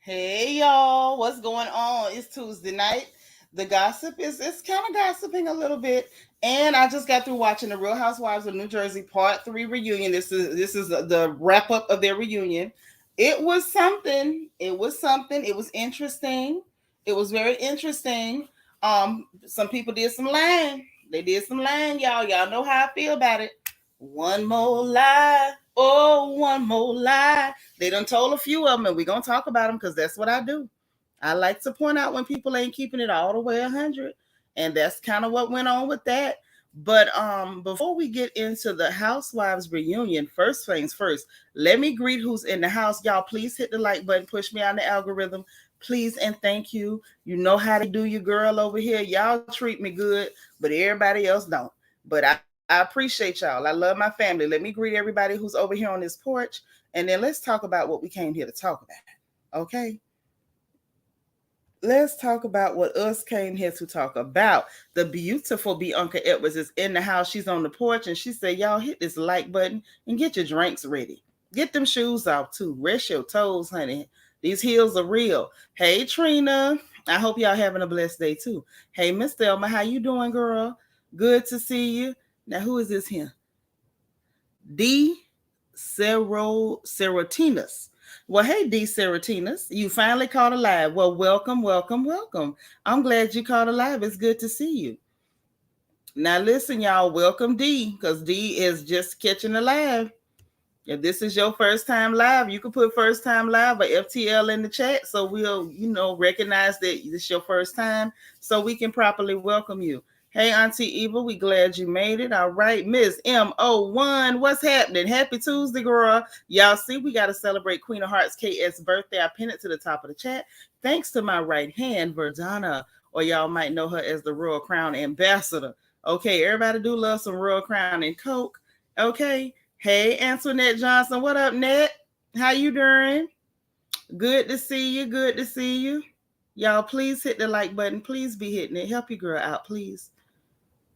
Hey y'all, what's going on? It's Tuesday night. The gossip is it's kind of gossiping a little bit, and I just got through watching the Real Housewives of New Jersey Part 3 reunion. This is the wrap up of their reunion. It was something. It was something. It was interesting. It was very interesting. Some people did some lying. They did some lying, y'all. Y'all know how I feel about it. One more lie. Oh, one more lie. They done told a few of them, and we're going to talk about them because that's what I do. I like to point out when people ain't keeping it all the way 100. And that's kind of what went on with that. But before we get into the Housewives reunion, first things first, let me greet who's in the house. Y'all, please hit the like button, push me on the algorithm. Please and thank you. You know how to do your girl over here. Y'all treat me good, but everybody else don't. But I appreciate y'all. I love my family. Let me greet everybody who's over here on this porch, and then let's talk about what we came here to talk about. Okay? Let's talk about what us came here to talk about. The beautiful Bianca Edwards is in the house. She's on the porch, and she said, y'all hit this like button and get your drinks ready. Get them shoes off, too. Rest your toes, honey. These heels are real. Hey, Trina. I hope y'all having a blessed day, too. Hey, Miss Thelma, how you doing, girl? Good to see you. Now, who is this here? D. Serotinus. Well, hey, D. Serotinus, you finally caught alive. Well, welcome, welcome, welcome. I'm glad you caught alive. It's good to see you. Now, listen, y'all, welcome D, because D is just catching alive. If this is your first time live, you can put first time live or FTL in the chat so we'll, recognize that this is your first time so we can properly welcome you. Hey, Auntie Eva, we glad you made it. All right, Miss M01, what's happening? Happy Tuesday, girl. Y'all see, we got to celebrate Queen of Hearts KS birthday. I pinned it to the top of the chat. Thanks to my right hand, Verdana, or y'all might know her as the Royal Crown Ambassador. Okay, everybody do love some Royal Crown and Coke. Okay. Hey, Antoinette Johnson, what up, Net? How you doing? Good to see you. Good to see you. Y'all, please hit the like button. Please be hitting it. Help your girl out, please.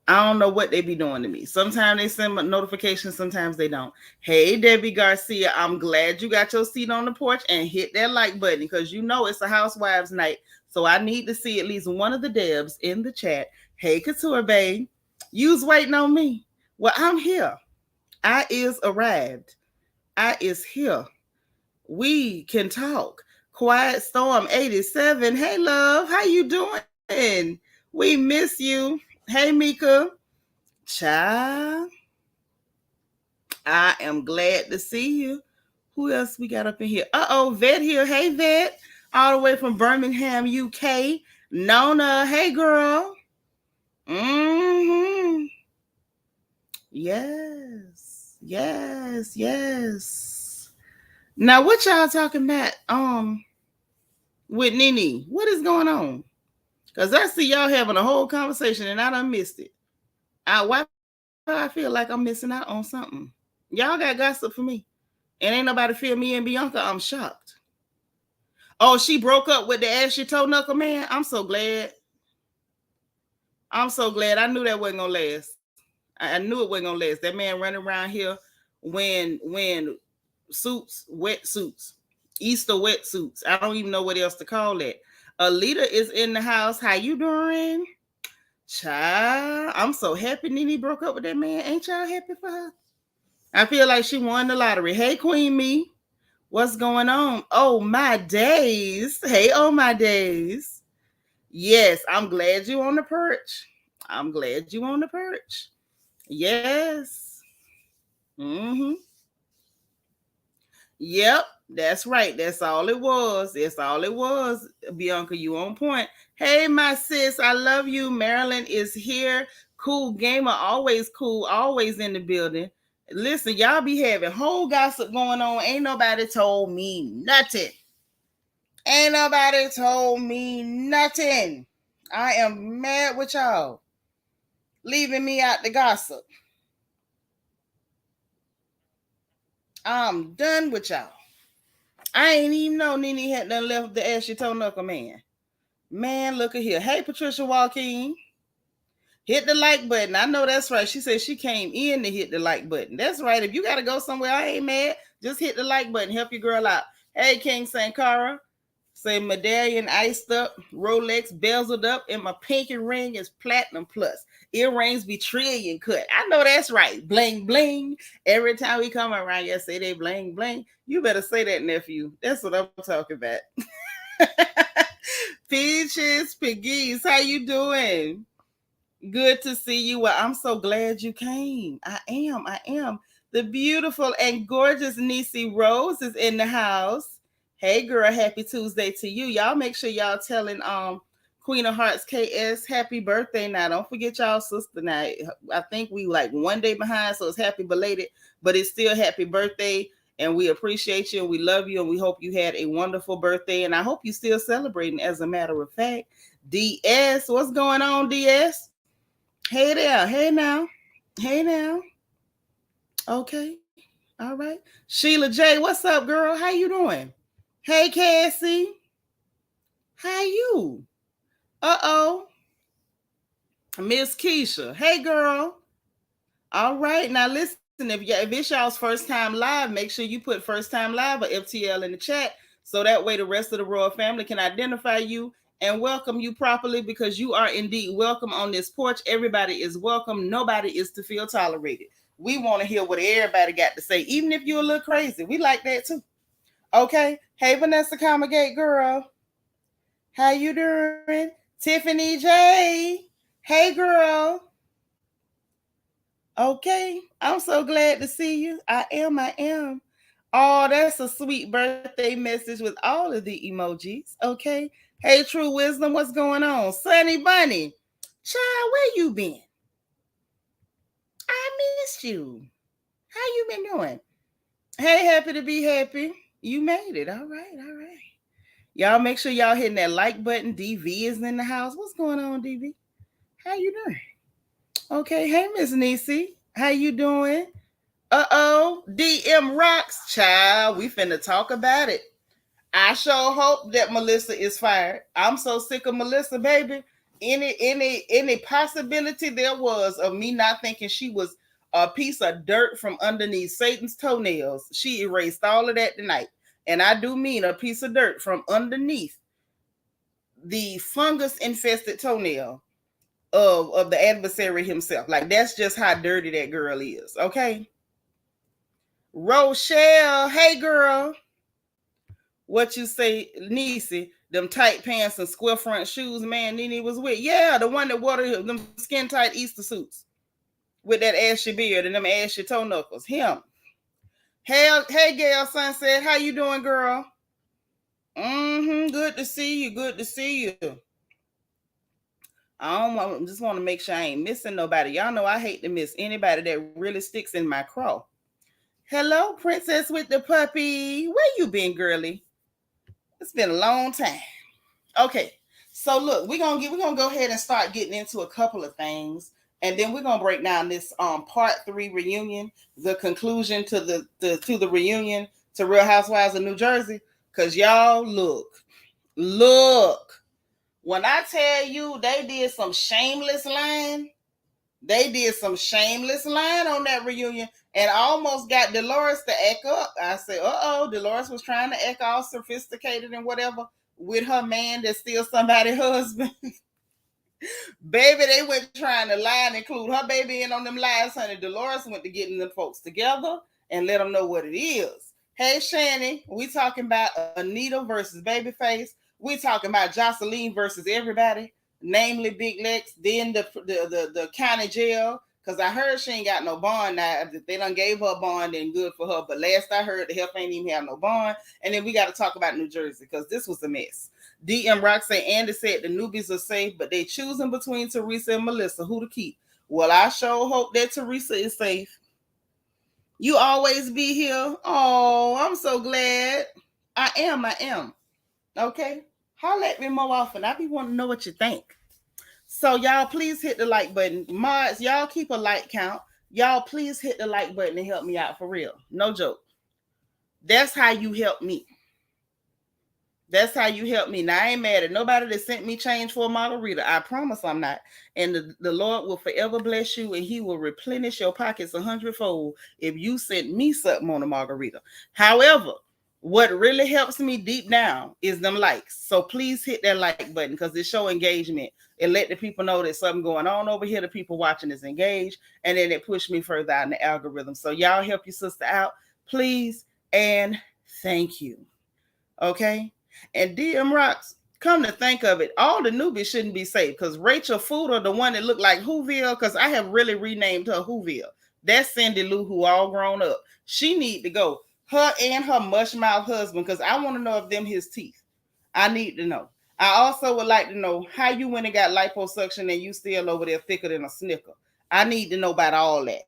I don't know what they be doing to me. Sometimes they send notifications, sometimes they don't. Hey, Debbie Garcia, I'm glad you got your seat on the porch and hit that like button because you know it's a Housewives night. So I need to see at least one of the Debs in the chat. Hey, Couture Babe, you's waiting on me. Well, I'm here. I is arrived. I is here. We can talk. Quiet Storm 87. Hey, love. How you doing? We miss you. Hey, Mika. Child. I am glad to see you. Who else we got up in here? Uh-oh, Vet here. Hey, Vet. All the way from Birmingham, UK. Nona. Hey, girl. Mm-hmm. Yes. Yes, yes. Now what y'all talking about? With Nene. What is going on? Cause I see y'all having a whole conversation and I done missed it. Why do I feel like I'm missing out on something? Y'all got gossip for me. And ain't nobody feel me and Bianca. I'm shocked. Oh, she broke up with the ashy toe knuckle man. I'm so glad. I'm so glad. I knew that wasn't gonna last. I knew it wasn't gonna last. That man running around here when suits, wetsuits, Easter wetsuits. I don't even know what else to call that. Alita is in the house. How you doing? Child, I'm so happy Nene broke up with that man. Ain't y'all happy for her? I feel like she won the lottery. Hey, Queen Me. What's going on? Oh, my days. Hey, oh, my days. Yes, I'm glad you on the perch. I'm glad you on the perch. Yes. Mm-hmm. Yep, that's right. That's all it was. That's all it was. Bianca, you on point. Hey, my sis, I love you. Marilyn is here. Cool gamer, always cool, always in the building. Listen, y'all be having whole gossip going on. Ain't nobody told me nothing. Ain't nobody told me nothing. I am mad with y'all. Leaving me out the gossip. I'm done with y'all. I ain't even know Nene had done left the ashy toe knuckle man. Man, look at here. Hey, Patricia Joaquin. Hit the like button. I know that's right. She said she came in to hit the like button. That's right. If you got to go somewhere, I ain't mad. Just hit the like button. Help your girl out. Hey, King Sankara. Say medallion iced up, Rolex bezeled up, and my pinky ring is platinum plus. Earrings be trillion cut. I know that's right. Bling bling. Every time we come around, you say they bling bling. You better say that, nephew. That's what I'm talking about. Peaches, piggies, how you doing? Good to see you. Well, I'm so glad you came. I am. I am. The beautiful and gorgeous Niecy Rose is in the house. Hey girl, happy Tuesday to you. Y'all make sure y'all telling Queen of Hearts KS happy birthday now. Don't forget y'all sister now. I think we like one day behind, so it's happy belated, but it's still happy birthday. And we appreciate you and we love you and we hope you had a wonderful birthday. And I hope you still celebrating as a matter of fact. DS, what's going on, DS? Hey there. Hey now. Hey now. Okay. All right. Sheila J, what's up, girl? How you doing? Hey, Cassie. How you? Uh-oh. Miss Keisha. Hey, girl. All right. Now listen, if it's y'all's first time live, make sure you put first time live or FTL in the chat so that way the rest of the royal family can identify you and welcome you properly because you are indeed welcome on this porch. Everybody is welcome. Nobody is to feel tolerated. We want to hear what everybody got to say, even if you're a little crazy. We like that too. Okay. Hey, Vanessa Comagate girl. How you doing? Tiffany J. Hey, girl. Okay. I'm so glad to see you. I am. I am. Oh, that's a sweet birthday message with all of the emojis. Okay. Hey, True Wisdom, what's going on? Sunny Bunny. Child, where you been? I missed you. How you been doing? Hey, happy to be happy. You made it. All right. All right. Y'all make sure y'all hitting that like button. DV is in the house. What's going on, DV? How you doing? Okay. Hey, Miss Niecy. How you doing? Uh-oh. DM rocks. Child, we finna talk about it. I sure hope that Melissa is fired. I'm so sick of Melissa, baby. Any possibility there was of me not thinking she was a piece of dirt from underneath Satan's toenails, she erased all of that tonight. And I do mean a piece of dirt from underneath the fungus infested toenail of the adversary himself. Like that's just how dirty that girl is. Okay. Rochelle, hey girl. What you say, Niecy? Them tight pants and square front shoes, man, Nene was with. Yeah, the one that wore them skin tight Easter suits with that ashy beard and them ashy toe knuckles. Him. Hey, Gail Sunset, how you doing, girl? Good to see you. Good to see you. Just want to make sure I ain't missing nobody. Y'all know I hate to miss anybody that really sticks in my craw. Hello, princess with the puppy. Where you been, girly? It's been a long time. Okay, so look, we're gonna go ahead and start getting into a couple of things, and then we're gonna break down this part three reunion, the conclusion to the reunion to Real Housewives of New Jersey. Cause y'all look. When I tell you they did some shameless lying, they did some shameless lying on that reunion and almost got Dolores to act up. I said, Dolores was trying to act all sophisticated and whatever with her man that's still somebody's husband. Baby, they went trying to lie and include her baby in on them lies, honey. Dolores went to getting them folks together and let them know what it is. Hey, Shani, we talking about Anita versus Babyface. We talking about Joseline versus everybody, namely Big Lex, then the county jail. Because I heard she ain't got no bond now. They done gave her a bond and good for her. But last I heard, the health ain't even have no bond. And then we got to talk about New Jersey because this was a mess. DM Rock say Andy said the newbies are safe, but they choosing between Teresa and Melissa who to keep. Well, I sure hope that Teresa is safe. You always be here. Oh, I'm so glad. I am. Okay. Holler at me more often. I be wanting to know what you think. So y'all please hit the like button. Mods, y'all keep a like count. Y'all please hit the like button and help me out for real. No joke. That's how you help me. That's how you help me. Now, I ain't mad at nobody that sent me change for a margarita. I promise I'm not. And the Lord will forever bless you and he will replenish your pockets 100-fold if you sent me something on a margarita. However, what really helps me deep down is them likes. So please hit that like button because it show engagement. It let the people know there's something going on over here. The people watching is engaged. And then it pushed me further out in the algorithm. So y'all help your sister out, please. And thank you. Okay? And DM Rocks, come to think of it, all the newbies shouldn't be safe because Rachel Fuder, the one that looked like Whoville, because I have really renamed her Whoville. That's Cindy Lou, who all grown up. She need to go. Her and her mushmouth husband, because I want to know if them his teeth. I need to know. I also would like to know how you went and got liposuction and you still over there thicker than a snicker. I need to know about all that.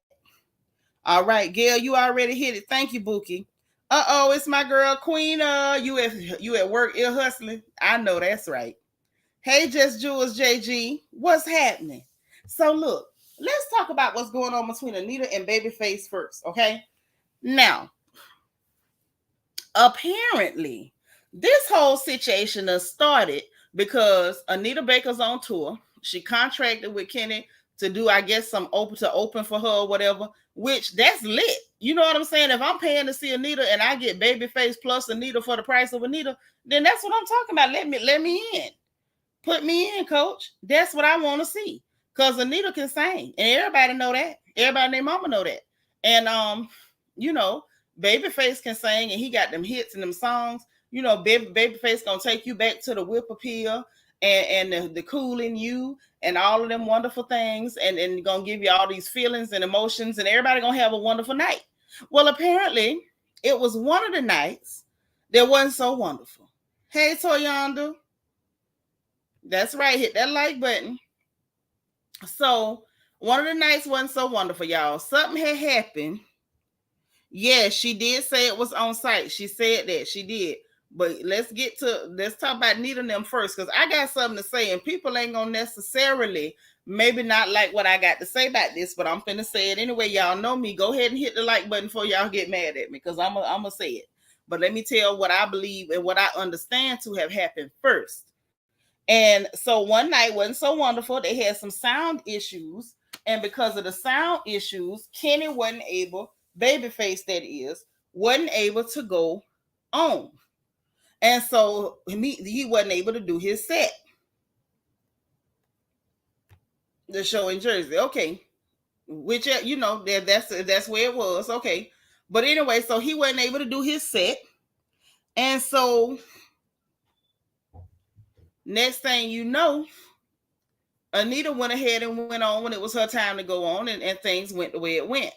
All right, Gail, you already hit it. Thank you, Bookie. It's my girl Queen. You at work ear hustling? I know that's right. Hey, Just Jules JG, what's happening? So look, let's talk about what's going on between Anita and Babyface first, okay? Now, apparently, this whole situation has started because Anita Baker's on tour. She contracted with Kenny to do, I guess, some open for her or whatever, which that's lit. You know what I'm saying? If I'm paying to see Anita and I get Babyface plus Anita for the price of Anita, then that's what I'm talking about. Let me in. Put me in, coach. That's what I want to see. Because Anita can sing. And everybody know that. Everybody and their mama know that. And you know, Babyface can sing and he got them hits and them songs. You know, Babyface gonna take you back to the whip appeal and the cool in you and all of them wonderful things and gonna give you all these feelings and emotions and everybody gonna have a wonderful night. Well, apparently it was one of the nights that wasn't so wonderful. Hey, Toyonda. That's right. Hit that like button. So one of the nights wasn't so wonderful, y'all. Something had happened. Yes, she did say it was on site. She said that she did. But let's talk about Nita and them first, because I got something to say, and people ain't gonna necessarily maybe not like what I got to say about this, but I'm finna say it anyway. Y'all know me. Go ahead and hit the like button before y'all get mad at me, because I'm gonna say it. But let me tell what I believe and what I understand to have happened first. And so one night wasn't so wonderful. They had some sound issues. And because of the sound issues, Kenny wasn't able, Babyface that is, wasn't able to go on. And so he wasn't able to do his set. The show in Jersey. Okay. Which, you know, that's where it was. Okay. But anyway, so he wasn't able to do his set. And so next thing you know, Anita went ahead and went on when it was her time to go on, and things went the way it went.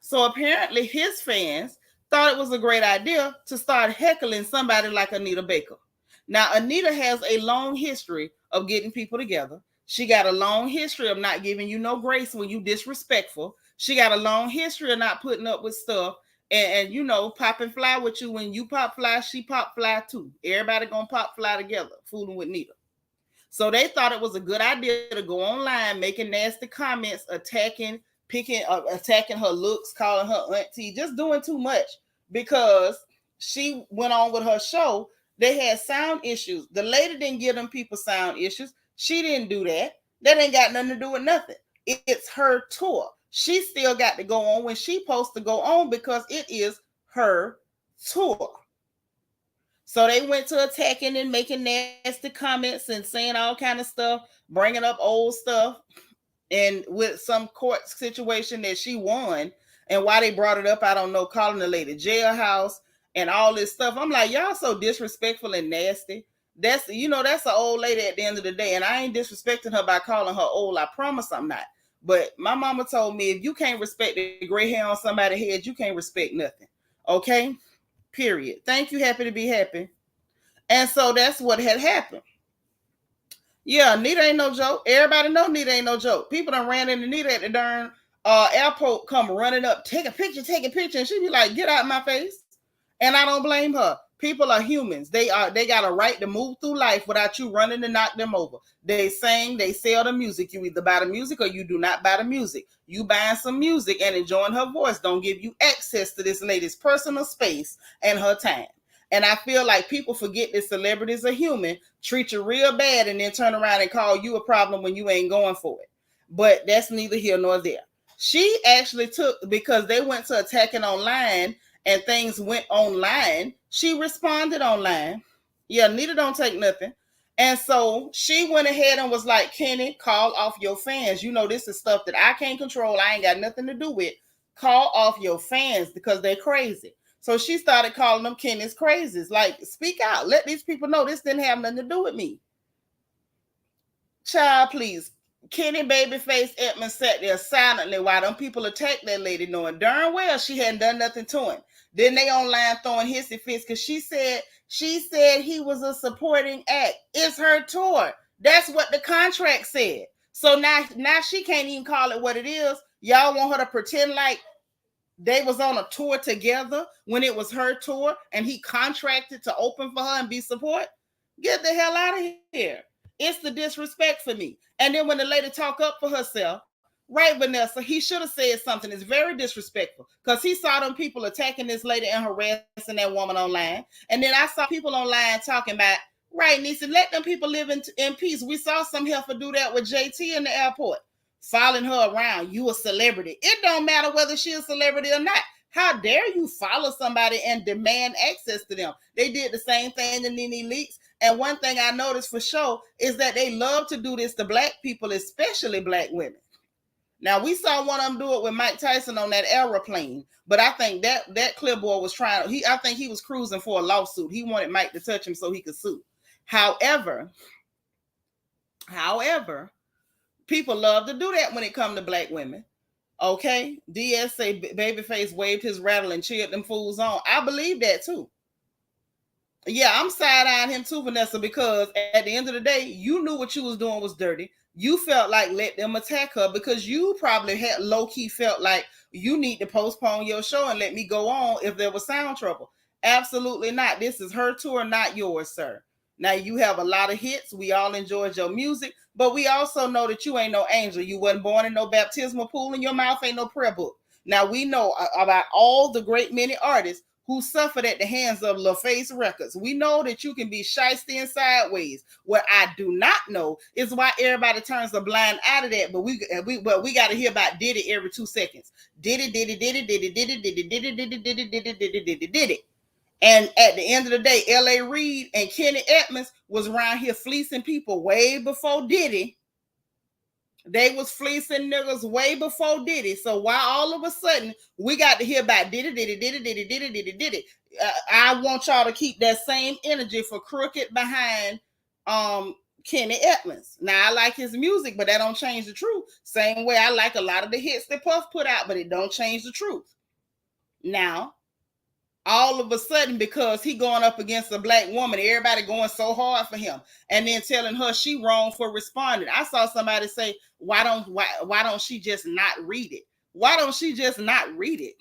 So apparently his fans thought it was a great idea to start heckling somebody like Anita Baker. Now, Anita has a long history of getting people together. She got a long history of not giving you no grace when you disrespectful. She got a long history of not putting up with stuff and you know, popping fly with you. When you pop fly, she pop fly too. Everybody gonna pop fly together, fooling with Nita. So they thought it was a good idea to go online, making nasty comments, attacking her looks, calling her auntie, just doing too much because she went on with her show. They had sound issues. The lady didn't give them people sound issues. She didn't do that. That ain't got nothing to do with nothing. It's her tour. She still got to go on when she supposed to go on because it is her tour. So they went to attacking and making nasty comments and saying all kind of stuff, bringing up old stuff, and with some court situation that she won. And why they brought it up, I don't know, calling the lady jailhouse and all this stuff. I'm like, y'all so disrespectful and nasty. That's, you know, that's an old lady at the end of the day. And I ain't disrespecting her by calling her old. I promise I'm not. But my mama told me if you can't respect the gray hair on somebody's head, you can't respect nothing. Okay? Period. Thank you. Happy to be happy. And so that's what had happened. Yeah, Nita ain't no joke. Everybody know Nita ain't no joke. People done ran into Nita at the darn airport, come running up, take a picture. And she be like, get out of my face. And I don't blame her. People are humans. They got a right to move through life without you running to knock them over. They sing, they sell the music. You either buy the music or you do not buy the music. You buying some music and enjoying her voice don't give you access to this lady's personal space and her time. And I feel like people forget that celebrities are human, treat you real bad, and then turn around and call you a problem when you ain't going for it. But that's neither here nor there. She actually took, because they went to attacking online and things went online, she responded online. Yeah, Nita don't take nothing. And so she went ahead and was like, Kenny, call off your fans. You know, this is stuff that I can't control. I ain't got nothing to do with. Call off your fans because they're crazy. So she started calling them Kenny's crazies. Like, speak out. Let these people know this didn't have nothing to do with me. Child, please. Kenny, Babyface, Edmund sat there silently while them people attacked that lady, knowing darn well she hadn't done nothing to him. Then they online throwing hissy fits because she said he was a supporting act. It's her tour. That's what the contract said. So now she can't even call it what it is. Y'all want her to pretend like they was on a tour together when it was her tour and he contracted to open for her and be support? Get the hell out of here. It's the disrespect for me. And then when the lady talk up for herself, right, Vanessa, he should have said something. It's very disrespectful because he saw them people attacking this lady and harassing that woman online. And then I saw people online talking about, right, Nisa, let them people live in peace. We saw some heifer do that with JT in the airport. Following her around, you a celebrity. It don't matter whether she a celebrity or not. How dare you follow somebody and demand access to them? They did the same thing to Nene Leakes. And one thing I noticed for sure is that they love to do this to black people, especially black women. Now, we saw one of them do it with Mike Tyson on that aeroplane, but I think that clipboard was I think he was cruising for a lawsuit. He wanted Mike to touch him so he could sue. However, people love to do that when it comes to black women. Okay? DS say Babyface waved his rattle and cheered them fools on. I believe that too. Yeah, I'm side-eyeing him too, Vanessa, because at the end of the day, you knew what you was doing was dirty. You felt like let them attack her because you probably had low-key felt like you need to postpone your show and let me go on if there was sound trouble. Absolutely not. This is her tour, not yours, sir. Now, you have a lot of hits. We all enjoyed your music, but we also know that you ain't no angel. You wasn't born in no baptismal pool, and your mouth ain't no prayer book. Now, we know about all the great many artists who suffered at the hands of LaFace Records. We know that you can be shiesty and sideways. What I do not know is why everybody turns a blind eye to that, but we got to hear about Diddy every 2 seconds. Diddy. And at the end of the day, L.A. Reid and Kenny Edmonds was around here fleecing people way before Diddy. They was fleecing niggas way before Diddy. So why all of a sudden we got to hear about Diddy. I want y'all to keep that same energy for crooked behind Kenny Edmonds. Now I like his music, but that don't change the truth. Same way I like a lot of the hits that Puff put out, but it don't change the truth. Now, all of a sudden, because he going up against a black woman, everybody going so hard for him, and then telling her she wrong for responding. I saw somebody say, why don't she just not read it? Why don't she just not read it?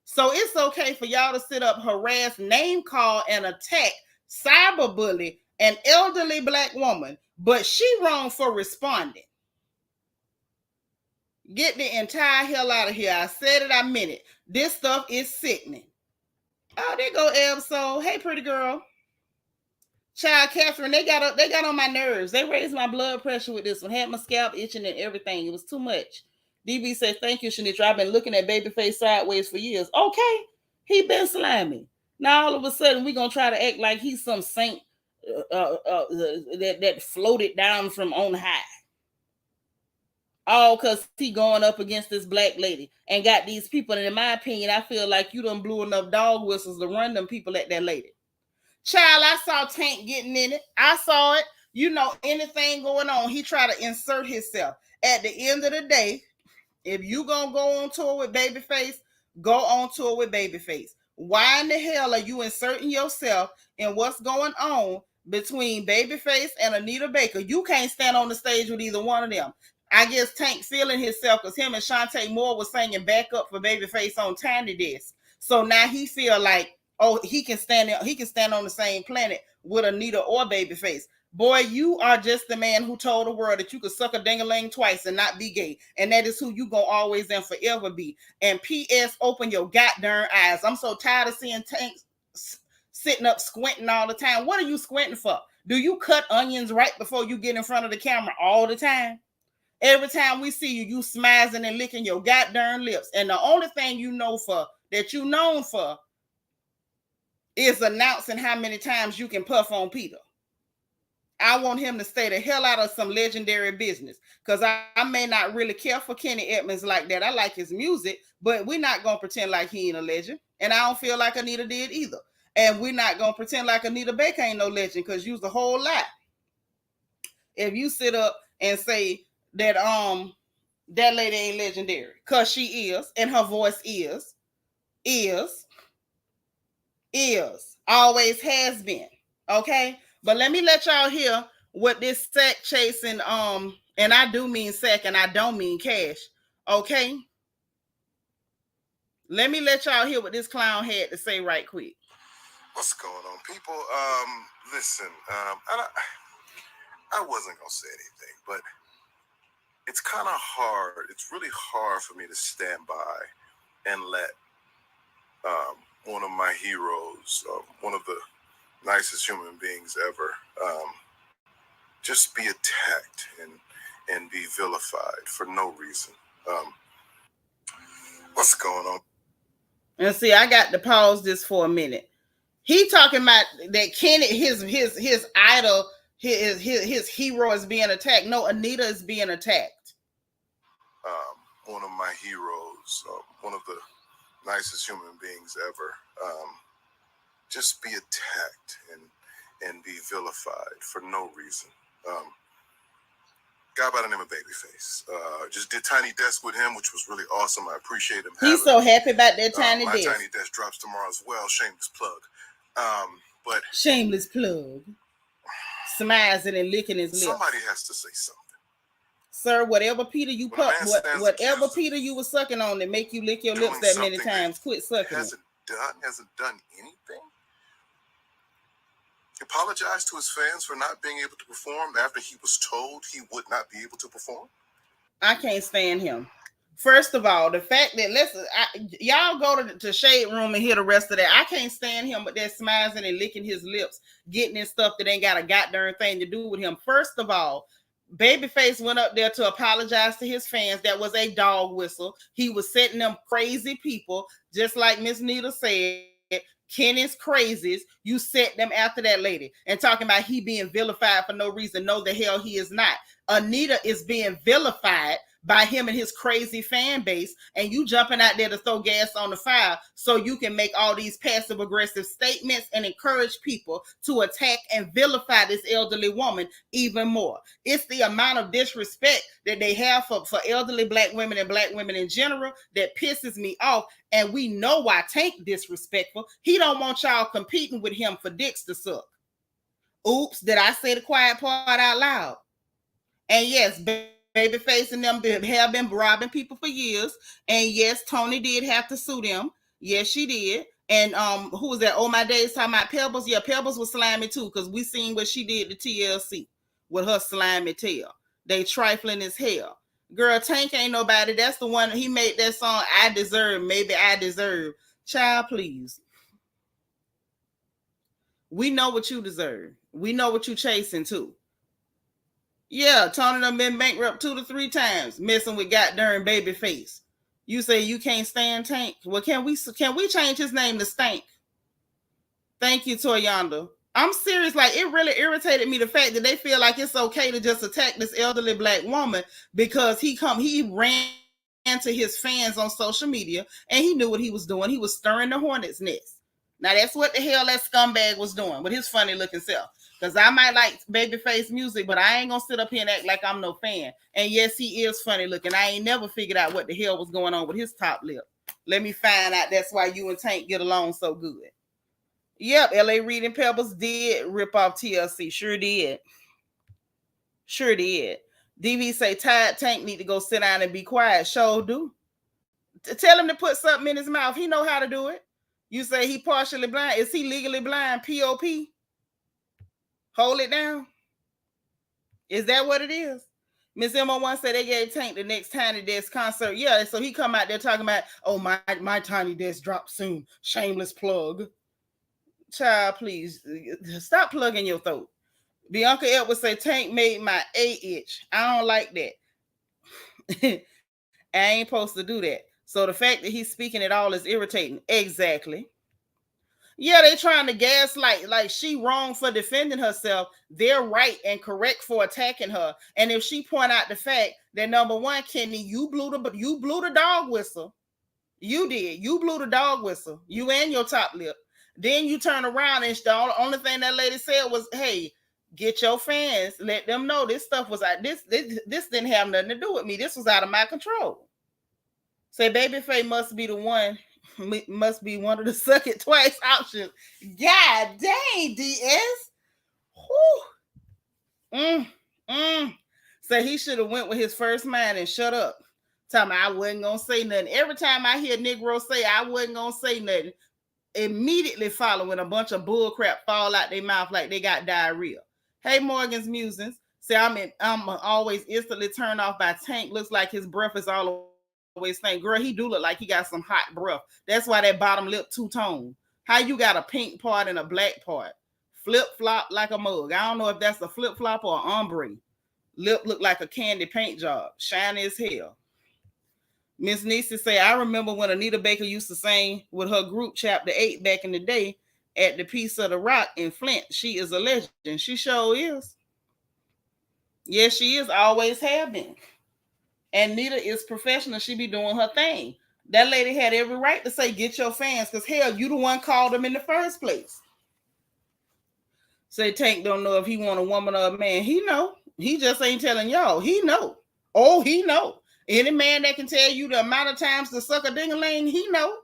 So it's okay for y'all to sit up, harass, name call, and attack, cyberbully an elderly black woman, but she wrong for responding. Get the entire hell out of here. I said it, I meant it. This stuff is sickening. Oh, there go Episode. Hey, pretty girl. Child, Catherine, they got on my nerves. They raised my blood pressure with this one. Had my scalp itching and everything. It was too much. DB said, thank you, Shanitra. I've been looking at Babyface sideways for years. Okay, he been slimy. Now all of a sudden we gonna try to act like he's some saint that floated down from on high. All because he going up against this black lady and got these people. And in my opinion, I feel like you done blew enough dog whistles to run them people at that lady. Child, I saw Tank getting in it. I saw it. You know, anything going on, he tried to insert himself. At the end of the day, if you gonna go on tour with Babyface, go on tour with Babyface. Why in the hell are you inserting yourself in what's going on between Babyface and Anita Baker? You can't stand on the stage with either one of them. I guess Tank feeling himself because him and Shantae Moore was singing back up for Babyface on Tiny Desk. So now he feel like, oh, he can stand on the same planet with Anita or Babyface. Boy, you are just the man who told the world that you could suck a ding-a-ling twice and not be gay. And that is who you gonna always and forever be. And P.S. open your goddamn eyes. I'm so tired of seeing Tank sitting up squinting all the time. What are you squinting for? Do you cut onions right before you get in front of the camera all the time? Every time we see you, you smizing and licking your goddamn lips. And the only thing you know for, that you known for, is announcing how many times you can puff on Peter. I want him to stay the hell out of some legendary business, because I may not really care for Kenny Edmonds like that. I like his music, but we're not going to pretend like he ain't a legend. And I don't feel like Anita did either. And we're not going to pretend like Anita Baker ain't no legend, because you's a whole lot. If you sit up and say that that lady ain't legendary, because she is, and her voice is, always has been. Okay? But let me let y'all hear what this sack chasing, and I do mean sack and I don't mean cash. Okay? Let me let y'all hear what this clown had to say right quick. What's going on, people? Listen, I wasn't gonna say anything, but it's kind of hard. It's really hard for me to stand by and let one of my heroes, one of the nicest human beings ever, just be attacked and be vilified for no reason. What's going on? And see, I got to pause this for a minute. He talking about that Kenny, his idol, his hero is being attacked. No, Anita is being attacked. One of my heroes, one of the nicest human beings ever, just be attacked and be vilified for no reason. Guy by the name of Babyface. Just did Tiny Desk with him, which was really awesome. I appreciate him. He's so happy about that Tiny Desk. My Tiny Desk drops tomorrow as well. Shameless plug. But shameless plug. Smizing and licking his lips. Somebody has to say something. Sir, whatever Peter you put, whatever Peter you were sucking on that make you lick your lips that many times, quit sucking. Hasn't done anything. He apologized to his fans for not being able to perform after he was told he would not be able to perform. I can't stand him. First of all, the fact that y'all go to Shade Room and hear the rest of that. I can't stand him with that smizing and licking his lips, getting in stuff that ain't got a goddamn thing to do with him. First of all, Babyface went up there to apologize to his fans. That was a dog whistle. He was setting them crazy people, just like Miss Nita said. Kenny's crazies, you set them after that lady and talking about he being vilified for no reason. No, the hell he is not. Anita is being vilified by him and his crazy fan base, and you jumping out there to throw gas on the fire so you can make all these passive aggressive statements and encourage people to attack and vilify this elderly woman even more. It's the amount of disrespect that they have for elderly black women and black women in general that pisses me off. And we know why Tank disrespectful. He don't want y'all competing with him for dicks to suck. Oops, did I say the quiet part out loud? And yes, Babyface and them have been robbing people for years. And yes, Tony did have to sue them. Yes, she did. And who was that? Oh my days talking about Pebbles. Yeah, Pebbles was slimy too, because we seen what she did to TLC with her slimy tail. They trifling as hell. Girl, Tank ain't nobody. That's the one he made that song. I deserve. Maybe I deserve. Child, please. We know what you deserve. We know what you chasing too. Yeah, Tony done been bankrupt 2 to 3 times, messing with goddamn Babyface. You say you can't stand Tank. Well, can we change his name to Stank? Thank you, Toyonda. I'm serious. Like, it really irritated me the fact that they feel like it's okay to just attack this elderly black woman because he ran to his fans on social media and he knew what he was doing. He was stirring the hornet's nest. Now that's what the hell that scumbag was doing with his funny looking self. Because I might like Babyface music, but I ain't gonna sit up here and act like I'm no fan. And yes, he is funny looking. I ain't never figured out what the hell was going on with his top lip. Let me find out that's why you and Tank get along so good. Yep, LA Reid and Pebbles did rip off TLC. Sure did. Sure did. DV say Tide Tank need to go sit down and be quiet. Sure do. Tell him to put something in his mouth. He know how to do it. You say he partially blind. Is he legally blind? POP? Hold it down. Is that what it is? Miss Emma1 said they gave Tank the next Tiny Desk concert. Yeah, so he come out there talking about, oh, my Tiny Desk drop soon. Shameless plug. Child, please stop plugging your throat. Bianca Edwards say Tank made my A itch. I don't like that. I ain't supposed to do that. So the fact that he's speaking at all is irritating. Exactly. Yeah, they trying to gaslight like she wrong for defending herself. They're right and correct for attacking her. And if she point out the fact that number one, Kenny, you blew the dog whistle. You did. You blew the dog whistle. You and your top lip. Then you turn around and the only thing that lady said was, "Hey, get your fans. Let them know this stuff was out. This didn't have nothing to do with me. This was out of my control." Say Babyface must be the one. Must be one of the suck it twice options. God dang, DS. So he should have went with his first mind and shut up. Tell me I wasn't gonna say nothing. Every time I hear Negro say I wasn't gonna say nothing, immediately following a bunch of bull crap fall out their mouth like they got diarrhea. Hey, Morgan's Musings. See, I'm always instantly turned off by Tank. Looks like his breath is always stink. Girl, he do look like he got some hot breath. That's why that bottom lip two-tone. How you got a pink part and a black part? Flip-flop like a mug. I don't know if that's a flip-flop or ombre. Lip look like a candy paint job. Shiny as hell. Miss Nisa say, I remember when Anita Baker used to sing with her group Chapter 8 back in the day at the Piece of the Rock in Flint. She is a legend. She sure is. Yes, she is. Always have been. And Nita is professional. She be doing her thing. That lady had every right to say, get your fans, because hell, you the one called them in the first place. Say Tank don't know if he want a woman or a man. He know. He just ain't telling y'all. He know. Oh, he know. Any man that can tell you the amount of times to suck a ding-a-ling, he know.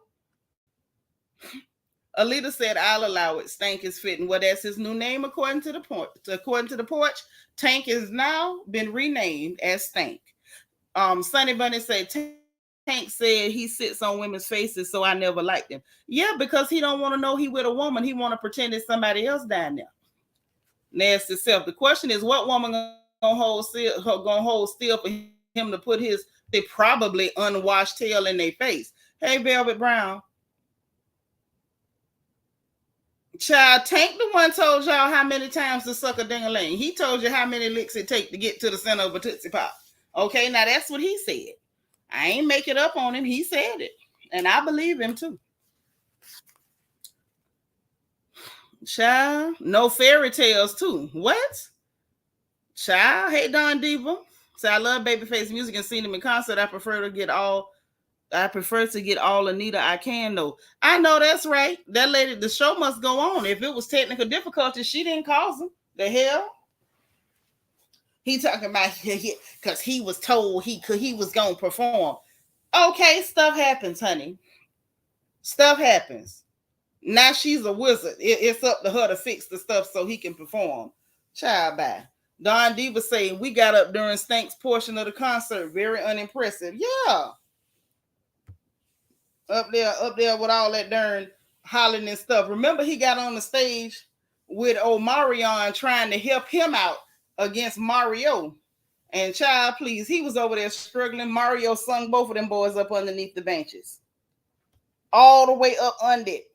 Alita said, I'll allow it. Stank is fitting. Well, that's his new name according to the porch. Tank is now been renamed as Stank. Sunny Bunny said, Tank said he sits on women's faces, so I never liked him. Yeah, because he don't want to know he with a woman. He want to pretend it's somebody else down there. Nasty self. The question is, what woman gonna hold still for him to put his probably unwashed tail in their face? Hey, Velvet Brown. Child, Tank the one told y'all how many times to suck a ding-a-ling. He told you how many licks it take to get to the center of a Tootsie Pop. Okay, now that's what he said. I ain't make it up on him. He said it. And I believe him too. Child, no fairy tales too. What? Child, hey Don Diva. So I love Babyface music and seen him in concert. I prefer to get all Anita I can know. I know that's right. That lady, the show must go on. If it was technical difficulties, she didn't cause them. The hell? He talking about because he was told he was gonna perform. Okay, stuff happens, honey. Stuff happens. Now she's a wizard. It's up to her to fix the stuff so he can perform. Child, bye. Don Diva saying we got up during Stank's portion of the concert. Very unimpressive. Yeah. up there with all that darn hollering and stuff. Remember, he got on the stage with Omarion trying to help him out against Mario. And child, please, he was over there struggling. Mario sung both of them boys up underneath the benches. All the way up under it.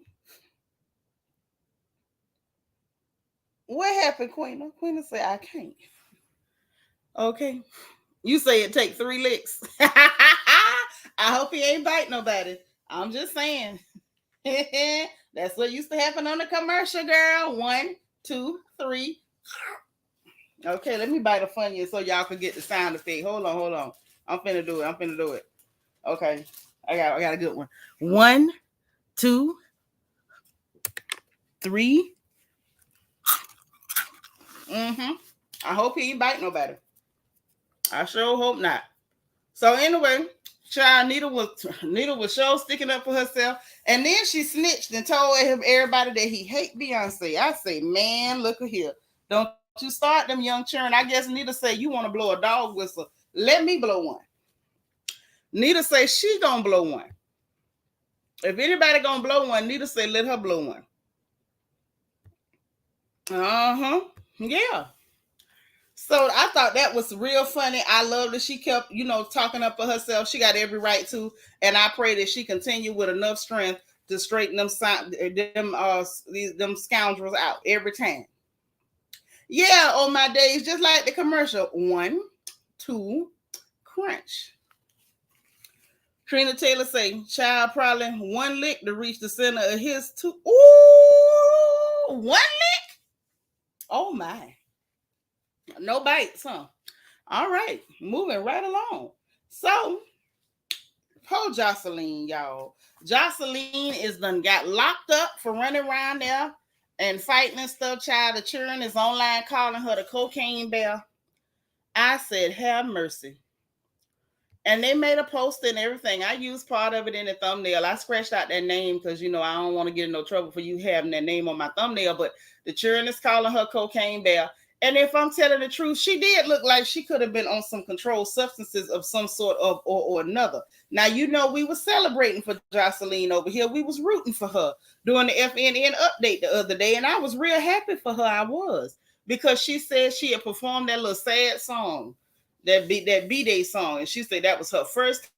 What happened, Queen? Queen said, I can't. Okay. You say it take 3 licks. I hope he ain't bite nobody. I'm just saying. That's what used to happen on the commercial, girl. 1, 2, 3. Okay, let me bite a Funyun so y'all can get the sound effect. Hold on. I'm finna do it. Okay. I got a good one. 1, 2, 3. I hope he ain't bite nobody. I sure hope not. So anyway, child, Anita was sure sticking up for herself. And then she snitched and told everybody that he hate Beyonce. I say, man, look at here. Don't you start them young children. I guess Anita say you want to blow a dog whistle. Let me blow one. Anita say she gonna blow one. If anybody gonna blow one, Anita say let her blow one. Yeah. So I thought that was real funny. I love that she kept, talking up for herself. She got every right to, and I pray that she continue with enough strength to straighten them scoundrels out every time. Yeah, on my days, just like the commercial. 1, 2, crunch. Trina Taylor say, child probably 1 lick to reach the center of his 2. Ooh, 1 lick? Oh my. No bites, huh? All right, moving right along. So, poor Joseline, y'all. Joseline is done got locked up for running around there and fighting and stuff. Child, the children is online calling her the cocaine bear. I said, have mercy. And they made a post and everything. I used part of it in the thumbnail. I scratched out that name because, I don't want to get in no trouble for you having that name on my thumbnail. But the children is calling her cocaine bear. And if I'm telling the truth, she did look like she could have been on some controlled substances of some sort of or another. Now, we were celebrating for Joseline over here. We was rooting for her during the FNN update the other day. And I was real happy for her. I was. Because she said she had performed that little sad song, that B-Day song. And she said that was her first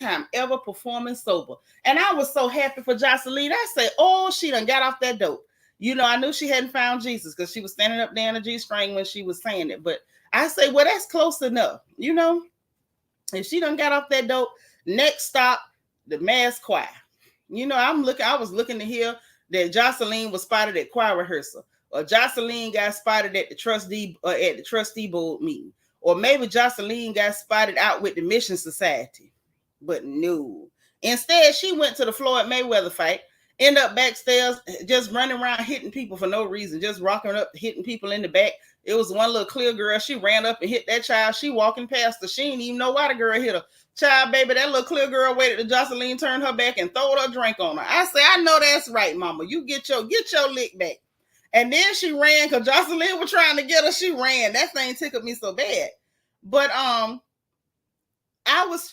time ever performing sober. And I was so happy for Joseline. I said, oh, she done got off that dope. I knew she hadn't found Jesus because she was standing up there in a G-string when she was saying it. But I say, well, that's close enough. If she done got off that dope, next stop, the mass choir. I was looking to hear that Joseline was spotted at choir rehearsal, or Joseline got spotted at the trustee board meeting, or maybe Joseline got spotted out with the Mission Society. But no. Instead, she went to the Floyd Mayweather fight. End up backstage, just running around hitting people for no reason, just rocking up, hitting people in the back. It was one little clear girl. She ran up and hit that child. She walking past her. She didn't even know why the girl hit her. Child, baby, that little clear girl waited till Joseline turned her back and throwed her drink on her. I say, I know that's right, mama. You get your lick back. And then she ran because Joseline was trying to get her. She ran. That thing tickled me so bad. But I was...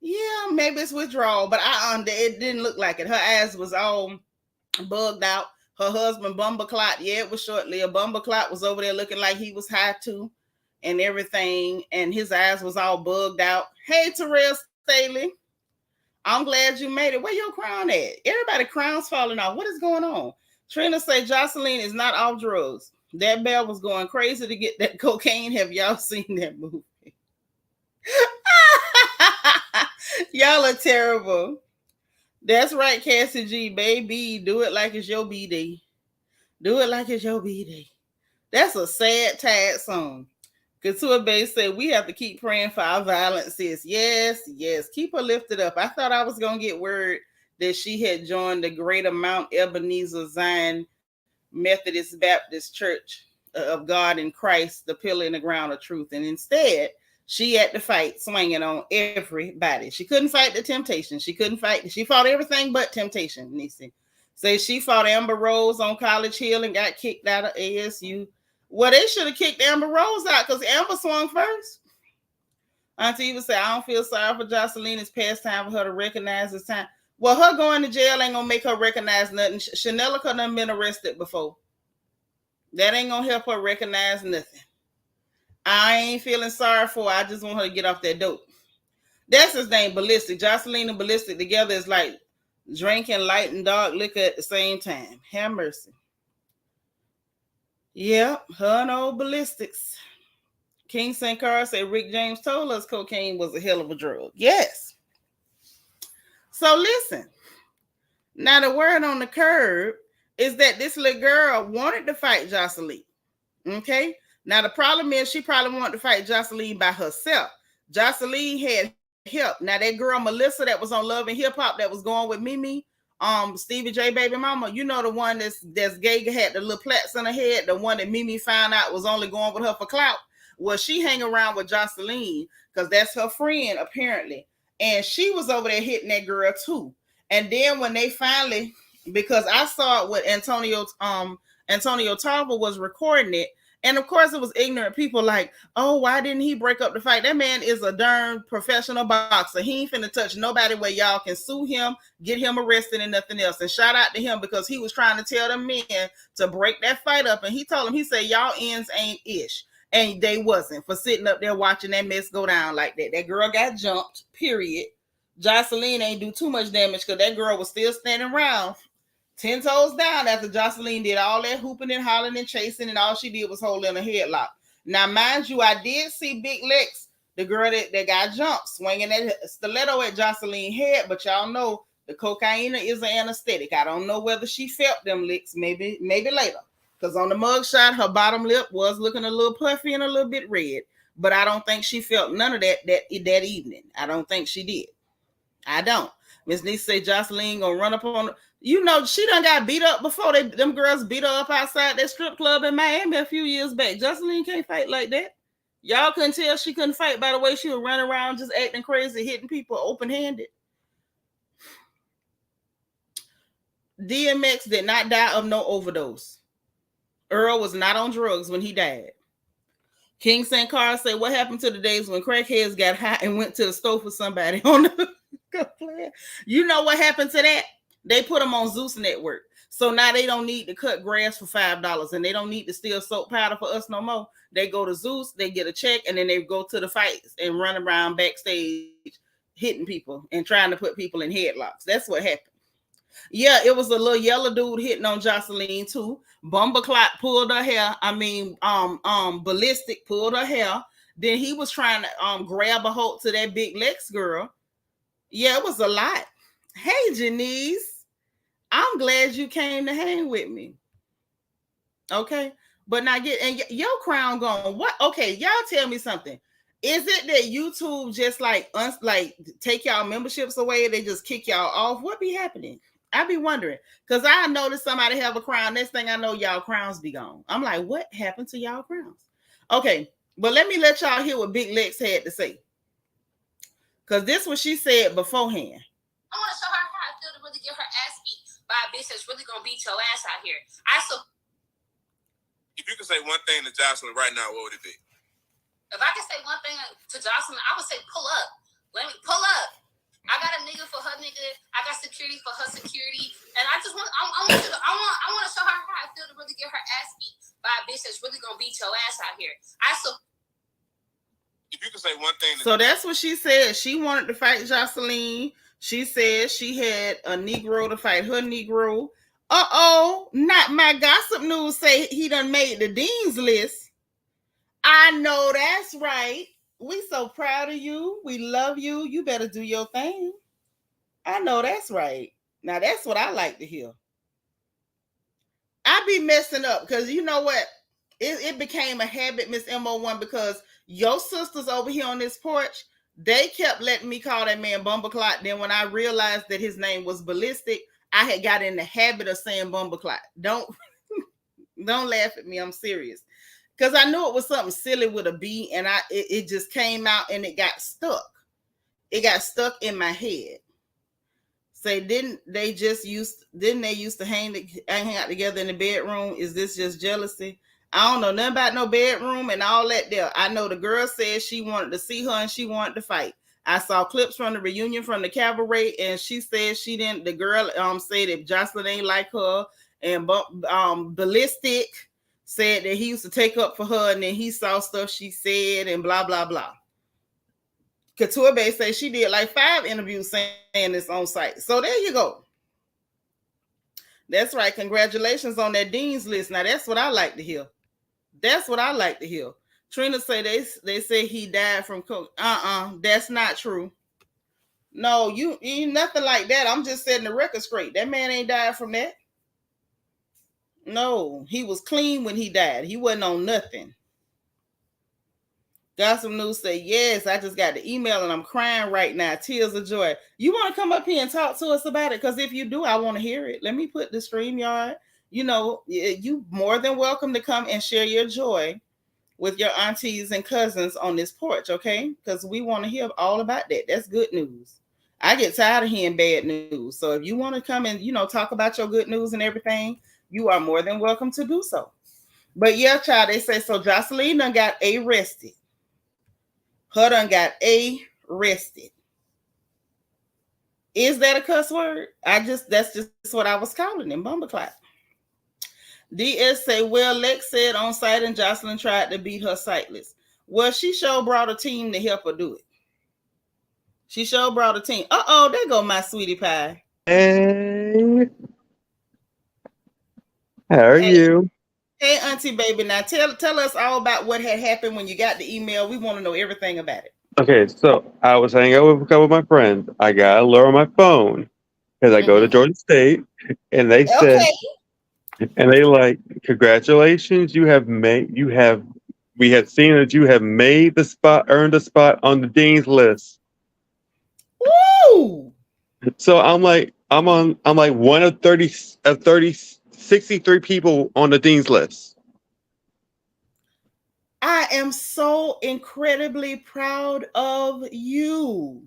Yeah, maybe it's withdrawal, but it didn't look like it. Her eyes was all bugged out. Her husband, Bumbleclot, it was short-lived. Bumbleclot was over there looking like he was high too and everything, and his eyes was all bugged out. Hey, Teresa Staley, I'm glad you made it. Where your crown at? Everybody crown's falling off. What is going on? Trina say Joseline is not off drugs. That bell was going crazy to get that cocaine. Have y'all seen that movie? Y'all are terrible. That's right, Cassie G, baby. Do it like it's your B-Day. Do it like it's your B-Day. That's a sad, tired song. Couture Bay said, we have to keep praying for our violent sis. Yes. Keep her lifted up. I thought I was going to get word that she had joined the Greater Mount Ebenezer Zion Methodist Baptist Church of God in Christ, the pillar in the ground of truth. And instead, she had to fight swinging on everybody. She couldn't fight the temptation. She fought everything but temptation, Nisi. Say she fought Amber Rose on College Hill and got kicked out of ASU. Well, they should have kicked Amber Rose out because Amber swung first. Auntie Eva said, I don't feel sorry for Joseline. It's past time for her to recognize it's time. Well, her going to jail ain't gonna make her recognize nothing. Chanel could have been arrested before. That ain't gonna help her recognize nothing. I ain't feeling sorry for her. I just want her to get off that dope. That's his name, Ballistic. Joseline and Ballistic together is like drinking light and dark liquor at the same time. Have mercy. Yep, her and old Ballistics. King St. Carl said Rick James told us cocaine was a hell of a drug. Yes. So listen. Now the word on the curb is that this little girl wanted to fight Joseline. Okay. Now the problem is she probably wanted to fight Joseline by herself. Joseline had help. Now that girl Melissa that was on Love and Hip Hop that was going with Mimi, Stevie J baby mama, you know the one that's gay, had the little plaits on her head, the one that Mimi found out was only going with her for clout. Well, she hang around with Joseline because that's her friend apparently, and she was over there hitting that girl too. And then when they finally, because I saw it with Antonio Tarver was recording it. And of course, it was ignorant people like, oh, why didn't he break up the fight? That man is a darn professional boxer. He ain't finna touch nobody where y'all can sue him, get him arrested and nothing else. And shout out to him because he was trying to tell them men to break that fight up. And he told them, he said, y'all ends ain't ish. And they wasn't for sitting up there watching that mess go down like that. That girl got jumped, period. Joseline ain't do too much damage because that girl was still standing around 10 toes down after Joseline did all that hooping and hollering and chasing, and all she did was hold in a headlock. Now, mind you, I did see Big Lex, the girl that got jumped, swinging that stiletto at Joseline's head, but y'all know the cocaine is an anesthetic. I don't know whether she felt them licks, maybe later. Because on the mugshot, her bottom lip was looking a little puffy and a little bit red. But I don't think she felt none of that evening. I don't think she did. I don't. Miss Nisa say Joseline gonna run up on her. You know, she done got beat up before. Them girls beat her up outside that strip club in Miami a few years back. Joseline can't fight like that. Y'all couldn't tell she couldn't fight by the way she would run around just acting crazy, hitting people open-handed. DMX did not die of no overdose. Earl was not on drugs when he died. King St. Carl said, what happened to the days when crackheads got high and went to the store for somebody on the You know what happened to that? They put them on Zeus Network. So now they don't need to cut grass for $5 and they don't need to steal soap powder for us no more. They go to Zeus, they get a check, and then they go to the fights and run around backstage hitting people and trying to put people in headlocks. That's what happened. Yeah, it was a little yellow dude hitting on Joseline too. Bumbleclot pulled her hair. Ballistic pulled her hair. Then he was trying to grab a hold to that Big Lex girl. Yeah, it was a lot. Hey, Janice, I'm glad you came to hang with me. Okay, but now your crown gone. What? Okay, y'all tell me something. Is it that YouTube just like take y'all memberships away? They just kick y'all off? What be happening? I be wondering because I noticed somebody have a crown. Next thing I know, y'all crowns be gone. I'm like, what happened to y'all crowns? Okay, but let y'all hear what Big Lex had to say. Because this was she said beforehand. I want to show her how I feel to really get her ass beat by a bitch that's really going to beat your ass out here. If you could say one thing to Joseline right now, what would it be? If I could say one thing to Joseline, I would say pull up. Let me pull up. I got a nigga for her nigga. I got security for her security. And I just want, I want to show her how I feel to really get her ass beat by a bitch that's really going to beat your ass out here. If you could say one thing. So that's what she said. She wanted to fight Joseline. She said she had a Negro to fight her Negro. Not my gossip news say he done made the dean's list. I know that's right. We so proud of you. We love you. You better do your thing. I know that's right. Now that's what I like to hear. I be messing up because you know what? It became a habit, Miss MO1, because your sisters over here on this porch, they kept letting me call that man Bumbleclot. Then when I realized that his name was Ballistic, I had got in the habit of saying Bumbleclot. Don't laugh at me. I'm serious. Because I knew it was something silly with a B, and it just came out and it got stuck. It got stuck in my head. Say, didn't they used to hang out together in the bedroom? Is this just jealousy? I don't know nothing about no bedroom and all that there. I know the girl said she wanted to see her and she wanted to fight. I saw clips from the reunion from the cabaret, and she said she didn't. The girl said if Joseline ain't like her, and Ballistic said that he used to take up for her, and then he saw stuff she said and blah blah blah. Couture Bay said she did like 5 interviews saying this on site. So there you go. That's right. Congratulations on that dean's list. Now that's what I like to hear. That's what I like to hear. Trina say they say he died from coke. That's not true. No, you nothing like that. I'm just setting the record straight. That man ain't died from that. No, he was clean when he died. He wasn't on nothing. Gossip News say, yes, I just got the email and I'm crying right now. Tears of joy. You want to come up here and talk to us about it? Because if you do, I want to hear it. Let me put the StreamYard. You more than welcome to come and share your joy with your aunties and cousins on this porch, okay? Because we want to hear all about that. That's good news. I get tired of hearing bad news. So if you want to come and, talk about your good news and everything, you are more than welcome to do so. But yeah, child, they say, so Joseline done got arrested. Her done got arrested. Is that a cuss word? That's just what I was calling him, Bumbleclap. DS say, well, Lex said on site and Joseline tried to beat her sightless. Well, she sure brought a team to help her do it. She sure brought a team. Uh-oh, there go my sweetie pie. Hey. How are you? Hey, Auntie Baby. Now tell us all about what had happened when you got the email. We want to know everything about it. Okay, so I was hanging out with a couple of my friends. I got a alert on my phone because I go to Georgia State, and they said, and they like, congratulations, we have seen that you have made the spot, earned a spot on the dean's list. Woo! So I'm like one of 63 people on the dean's list. I am so incredibly proud of you.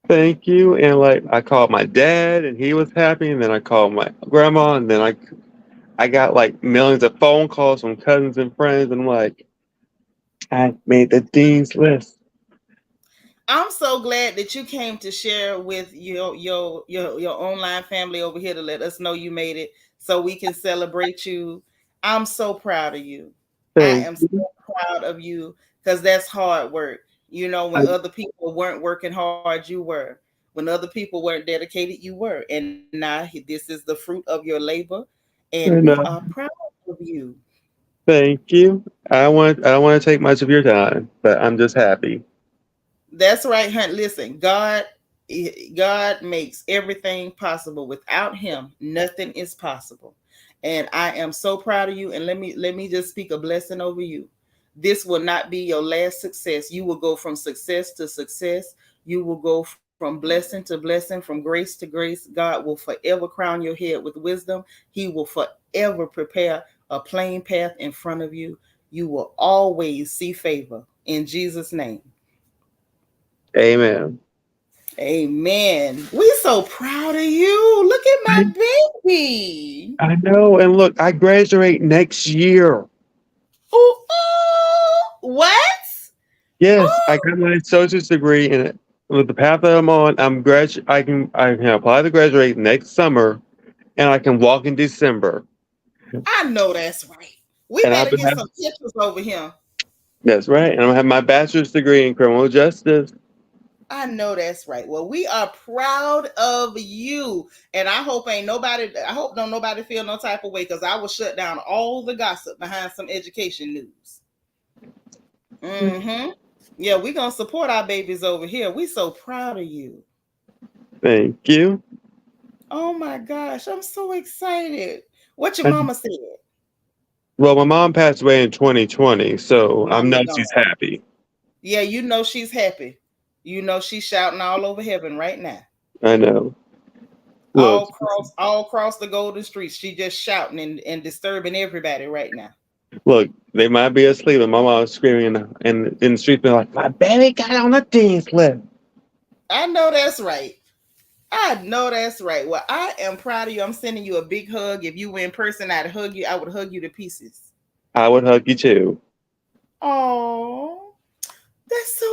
Thank you. And like, I called my dad and he was happy. And then I called my grandma, and then I got like millions of phone calls from cousins and friends. And I'm like, I made the dean's list. I'm so glad that you came to share with your online family over here to let us know you made it so we can celebrate you. I'm so proud of you. I am so proud of you because that's hard work. When other people weren't working hard, you were. When other people weren't dedicated, you were. And now this is the fruit of your labor. And we are proud of you. Thank you. I don't want to take much of your time, but I'm just happy. That's right, Hunt. Listen, God makes everything possible. Without him, nothing is possible. And I am so proud of you. And let me just speak a blessing over you. This will not be your last success. You will go from success to success. You will go from blessing to blessing, from grace to grace. God will forever crown your head with wisdom. He will forever prepare a plain path in front of you. You will always see favor in Jesus' name. Amen. Amen. We so proud of you. Look at my baby. I know. And look, I graduate next year. Ooh, what? Yes, I got my associate's degree in it. With the path that I'm on, I can apply to graduate next summer, and I can walk in December. I know that's right. We better get some pictures over here. That's right. And I'm have my bachelor's degree in criminal justice. I know that's right. Well, we are proud of you. And I hope don't nobody feel no type of way, because I will shut down all the gossip behind some education news. Mm-hmm. Yeah, we're going to support our babies over here. We so proud of you. Thank you. Oh my gosh, I'm so excited. What your mama said? Well, my mom passed away in 2020, so I know she's happy. Yeah, she's happy. She's shouting all over heaven right now. I know. Look, all across the Golden Streets, she just shouting and disturbing everybody right now. Look, they might be asleep, and my mom's screaming in the street, being like, "My baby got on the dean's list." I know that's right. Well, I am proud of you. I'm sending you a big hug. If you were in person, I'd hug you. I would hug you to pieces. I would hug you too. Oh, that's so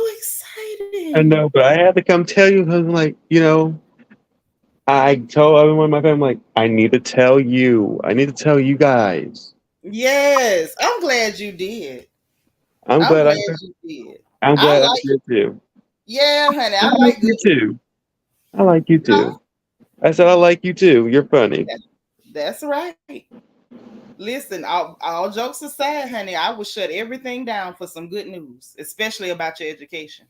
I exciting. know, but I had to come tell you. I'm like, I told everyone in my family, like, I need to tell you. I need to tell you guys. Yes, I'm glad you did. I'm I'm glad glad I. you did. I'm I glad I like, did too. yeah, honey, I I like like you good. too. I like you Huh? too. I said I like you too. You're funny. That's right. Listen, all jokes aside, honey, I would shut everything down for some good news, especially about your education.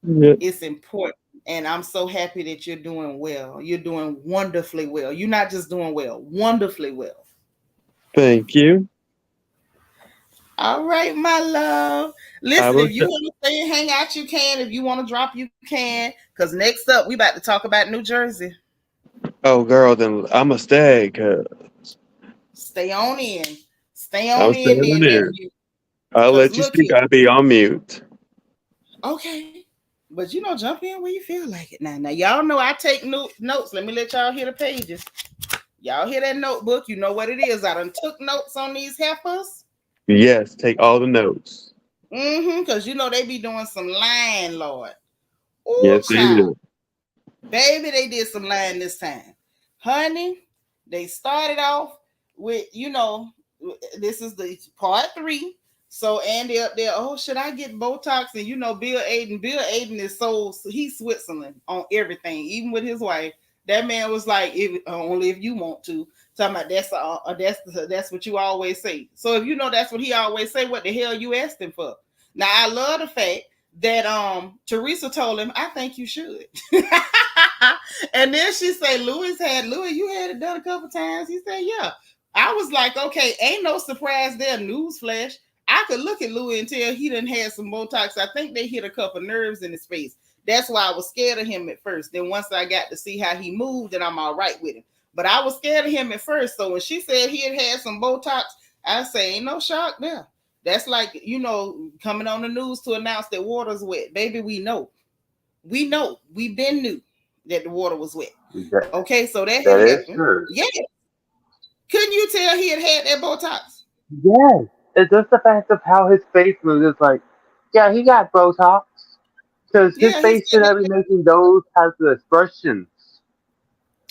Yeah. It's important. And I'm so happy that you're doing well. You're doing wonderfully well. You're not just doing well, wonderfully well. Thank you. All right, my love. I Listen, will. if you want to stay and hang out, you can. If you want to drop, you can. Because next up, we about to talk about New Jersey. Oh, girl, then I'ma stay. Cause Stay on in. Stay I'm on in staying there, there. nephew. I'll Because let you look speak. here. I'll be on mute. Okay. But jump in where you feel like it now. Now, y'all know I take notes. Let me let y'all hear the pages. Y'all hear that notebook? You know what it is. I done took notes on these heifers. Yes, take all the notes. Because they be doing some lying, Lord. Ooh, Yes, they child. do. Baby, they did some lying this time. Honey, they started off with, this is the part 3. So Andy up there, oh, should I get Botox? And Bill Aiden is he's Switzerland on everything, even with his wife. That man was like, only if you want to. Talking about that's what you always say. So if that's what he always say, what the hell you asked him for? Now I love the fact that Teresa told him, I think you should. And then she said, Louis, you had it done a couple times. He said, yeah. I was like, okay, ain't no surprise there, newsflash. I could look at Louis and tell he done had some Botox. I think they hit a couple nerves in his face. That's why I was scared of him at first. Then once I got to see how he moved, then I'm all right with him. But I was scared of him at first. So when she said he had some Botox, I say, ain't no shock there. That's like, coming on the news to announce that water's wet. Baby, we know. We know. We've been knew that the water was wet. Okay, so that had That is happened. true. Yeah. Couldn't you tell he had that Botox? Yes. It's just the fact of how his face moves. It's like, yeah, he got Botox. Because his Yeah, he face should said not be making those types of expressions.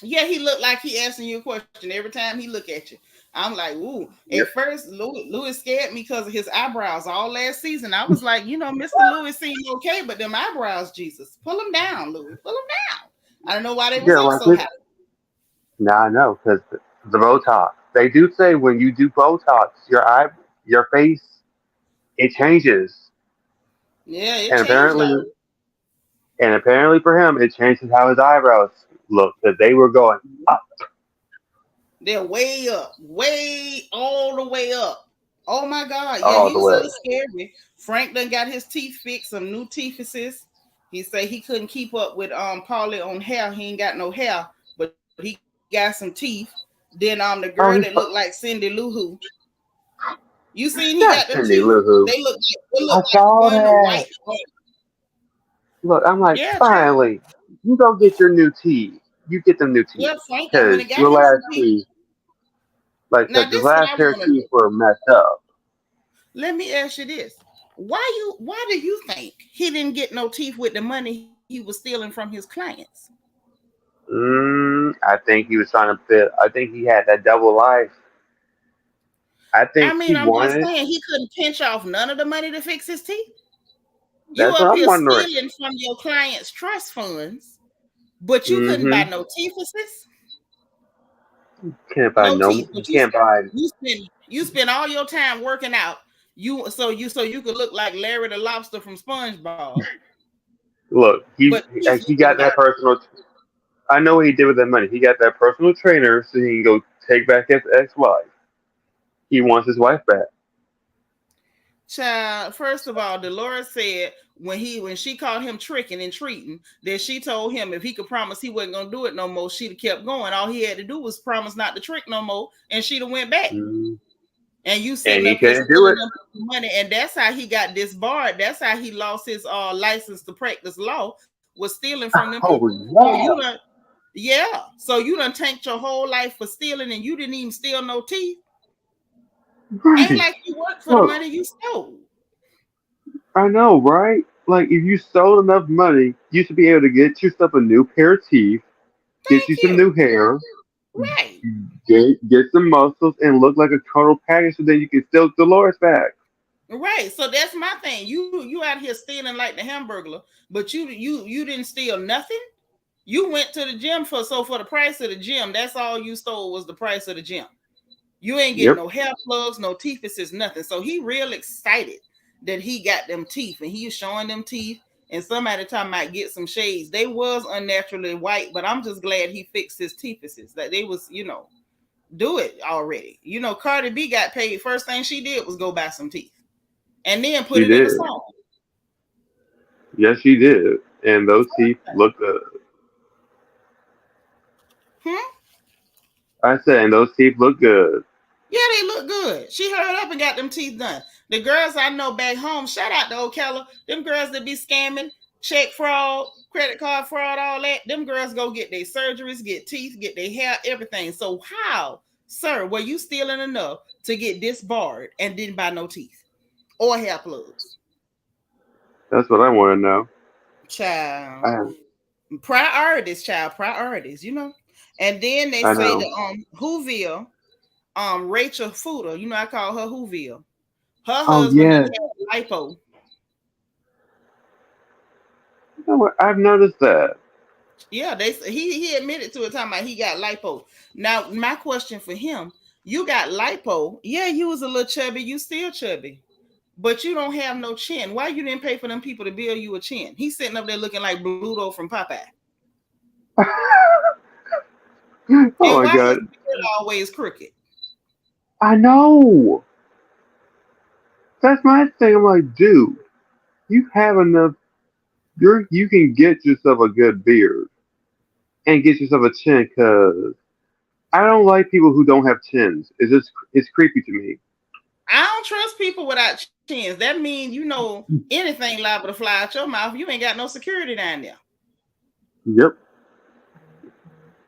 yeah, he looked like he asking you a question every time he look at you. I'm like, ooh. Yep. At first, Louis scared me because of his eyebrows all last season. I was like, Mr. Louis seemed okay, but them eyebrows, Jesus, pull them down, Louis, pull them down. I don't know why they was Yeah, up like so high. Now I know because the Botox. They do say when you do Botox, your face, it changes, Yeah, it and changed apparently, all. for him, it changes how his eyebrows look. Because they were going up They're way up, way all the way up. Oh my God. Yeah, all he the was a way. little scary. Frank done got his teeth fixed, some new teeth assist. He said he couldn't keep up with Paulie on hair. He ain't got no hair, but he got some teeth. Then the girl that Oh, looked like Cindy Lou Who. You seen he not got them Cindy teeth? Lou Who. They look I like saw one, the that. white one. Look, I'm like, Yeah, child. finally, you go get your new teeth. You get them new teeth Well, Frank done when because it got your him some last teeth. teeth, like I Now said, your this is what last I pair of want to teeth know. were messed up. Let me ask you this. Why do you think he didn't get no teeth with the money he was stealing from his clients? I think he was trying to fit. I think he had that double life. I I think mean, he I'm just wanted. saying he couldn't pinch off none of the money to fix his teeth. You That's what up I'm here wondering. stealing from your clients' trust funds, but you couldn't buy Mm-hmm. no teeth assist, Can't buy no no. teeth. You But can't buy. you spend all your time working out. You could look like Larry the Lobster from SpongeBob, Look, but teeth you he got couldn't buy. that personal. I know what he did with that money. He got that personal trainer so he can go take back his ex-wife. He wants his wife back. Child, first of all, Dolores said when she caught him tricking and treating, that she told him if he could promise he wasn't gonna do it no more, she'd have kept going. All he had to do was promise not to trick no more, and she'd have went back. Mm. And you And sitting he up here couldn't do stealing it. them money, and that's how he got disbarred. That's how he lost his license to practice law, was stealing from them Oh people. So yeah. yeah. So you done tanked your whole life for stealing, and you didn't even steal no teeth. Ain't Right. like you worked for the Look, money you stole. I know, right? Like if you stole enough money, you should be able to get yourself a new pair of teeth, get Thank you some you. new hair, Right. get some muscles, and look like a total package, so then you can steal Dolores back. Right. So that's my thing. You out here stealing like the Hamburglar, but you didn't steal nothing. You went to the gym for the price of the gym. That's all you stole was the price of the gym. You ain't getting Yep, no hair plugs, no teeth. It's just nothing. So he real excited that he got them teeth and he was showing them teeth. And somebody talking might get some shades. They was unnaturally white, but I'm just glad he fixed his teeth. That they was, do it already. Cardi B got paid. First thing she did was go buy some teeth and then put she it in the did. song. Yes, she did. And those teeth look good. Hmm? I said, and those teeth look good. Yeah, they look good. She hurried up and got them teeth done. The girls I know back home, shout out to Ocala, them girls that be scamming, check fraud, credit card fraud, all that, them girls go get their surgeries, get teeth, get their hair, everything. So how, sir, were you stealing enough to get disbarred and didn't buy no teeth or hair plugs? That's what I want to know. Child. I, Priorities, child, priorities. And then they I say know. the Whoville, Rachel Fuda, I call her Whoville. Her Oh husband yeah. had lipo. You know what? I've noticed that. Yeah, he admitted to it talking about he got lipo. Now, my question for him, you got lipo. Yeah, you was a little chubby, you still chubby. But you don't have no chin. Why you didn't pay for them people to build you a chin? He's sitting up there looking like Bluto from Popeye. Oh And my why god. his beard always crooked? I know. That's my thing. I'm like, dude, you have enough. You can get yourself a good beard and get yourself a chin. Cause I don't like people who don't have chins. It's creepy to me. I don't trust people without chins. That means anything liable to fly out your mouth. You ain't got no security down there. Yep.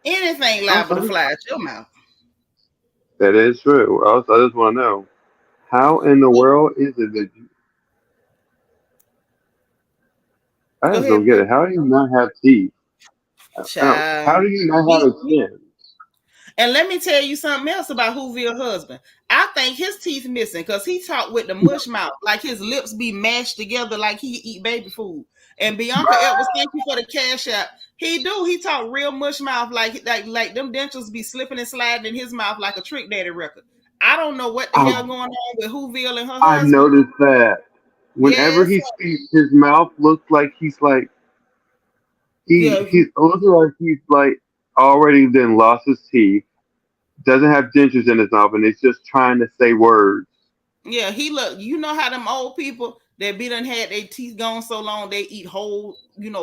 Anything liable to Also, fly out your mouth. that is true. Also, I just want to know how in the world is it that I Go just don't ahead, get boo. it. How do you not have teeth? How Child. do you not have He, a chin? and let me tell you something else about Whoville husband. I think his teeth missing because he talked with the mush mouth, like his lips be mashed together like he eat baby food. And Bianca Edwards, thank you for the cash app. He do. He talk real mush mouth, like them dentures be slipping and sliding in his mouth like a Trick Daddy record. I don't know what the I hell going on with Whoville and her I husband. noticed that whenever Yes, he speaks, his mouth looks like he's like yeah, he's looking like he's like already then lost his teeth, doesn't have dentures in his mouth, and he's just trying to say words. yeah. He look. You know how them old people that be done had their teeth gone so long they eat whole,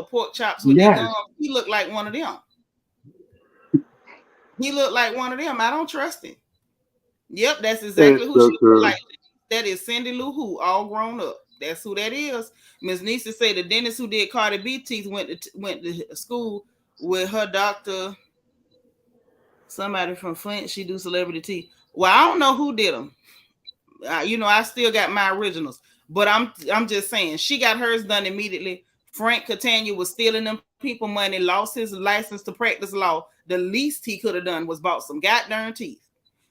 pork chops with their Yes, gums. He looked like one of them. He looked like one of them. I don't trust him. Yep, that's exactly it's who so she looked true. like. That is Cindy Lou Who, all grown up. That's who that is. Miss Nisa say the dentist who did Cardi B teeth went to school with her doctor. Somebody from Flint. She do celebrity teeth. Well, I don't know who did them. I still got my originals, but I'm just saying she got hers done immediately. Frank Catania was stealing them people money, lost his license to practice law. The least he could have done was bought some goddamn teeth.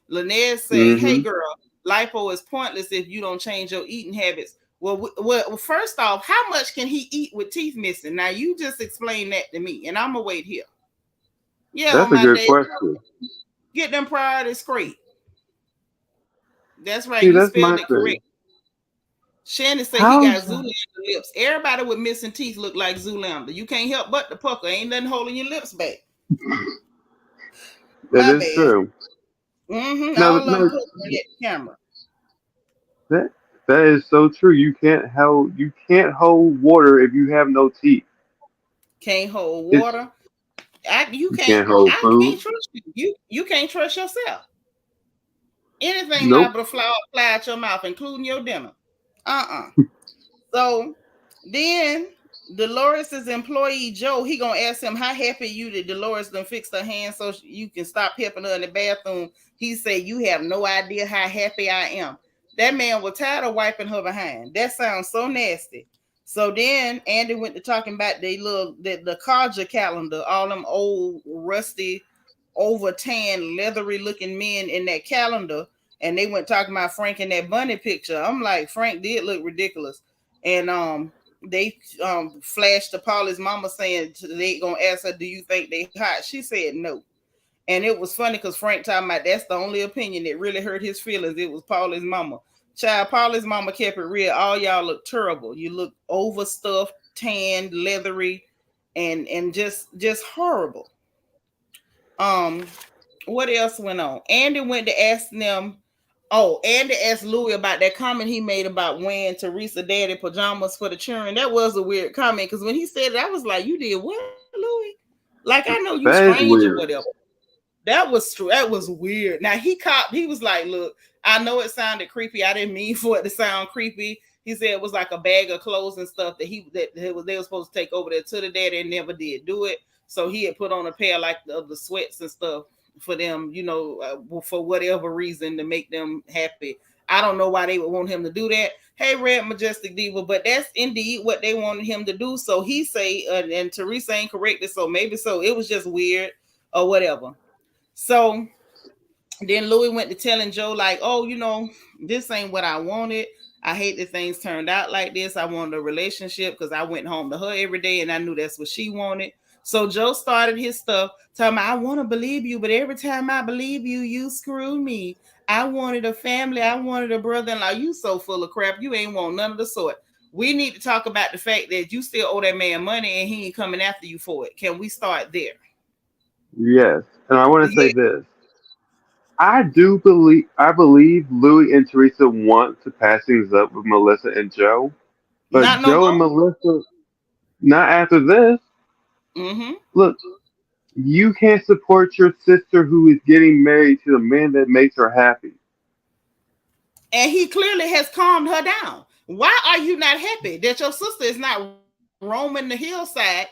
Lynette say, "Hey Hmm. girl, lipo is pointless if you don't change your eating habits." Well, first off, how much can he eat with teeth missing? Now you just explain that to me, and I'm gonna wait here. Yeah, on That's a my good day, question. get them priorities straight. That's right. See, You that's my spelled it thing. correct. Shannon say he How? got Zoolander lips. Everybody with missing teeth look like Zoolander. You can't help but the pucker. Ain't nothing holding your lips back. That My is bad. true. All No, of them no, put on that camera. that that is so true. You can't hold water if you have no teeth. Can't hold It's water. I you You can't can't hold I can't food. trust you. You can't trust yourself. Anything Nope. liable to fly out your mouth, including your dinner. Uh-uh. So then Dolores' employee Joe, he gonna ask him how happy you that Dolores done fixed her hand so you can stop helping her in the bathroom. He said, "You have no idea how happy I am." That man was tired of wiping her behind. That sounds so nasty. So then Andy went to talking about the Carja calendar, all them old rusty, over tan, leathery looking men in that calendar, and they went talking about Frank in that bunny picture. I'm like, Frank did look ridiculous, and they flashed to Paula's mama saying they gonna ask her, "Do you think they hot?" She said no. And it was funny because Frank talking about that's the only opinion that really hurt his feelings. It was Paula's mama. Child, Paula's mama kept it real. All y'all look terrible. You look overstuffed, tanned, leathery, and just horrible. What else went on? Andy went to ask them. Oh, Andy asked Louis about that comment he made about wearing Teresa daddy pajamas for the children. That was a weird comment because when he said it, I was like, "You did what, Louis? Like I know you That is strange or weird. whatever." That was weird. Now he was like, "Look, I know it sounded creepy. I didn't mean for it to sound creepy." He said it was like a bag of clothes and stuff that they were supposed to take over there to the daddy and never did do it. So he had put on a pair like of the sweats and stuff for them, for whatever reason to make them happy. I don't know why they would want him to do that. Hey, Red Majestic Diva, but that's indeed what they wanted him to do. So he say, and Teresa ain't corrected, so maybe so. It was just weird or whatever. So then Louis went to telling Joe, like, "Oh, this ain't what I wanted. I hate that things turned out like this. I wanted a relationship because I went home to her every day and I knew that's what she wanted." So Joe started his stuff, telling me, "I want to believe you, but every time I believe you, you screw me. I wanted a family. I wanted a brother-in-law. You so full of crap. You ain't want none of the sort. We need to talk about the fact that you still owe that man money and he ain't coming after you for it. Can we start there?" Yes, and I want to say Yeah, this. I believe Louis and Teresa want to pass things up with Melissa and Joe, but not no Joe and more. Melissa not after this. Mm-hmm. Look, you can't support your sister who is getting married to the man that makes her happy. And he clearly has calmed her down. Why are you not happy that your sister is not roaming the hillside,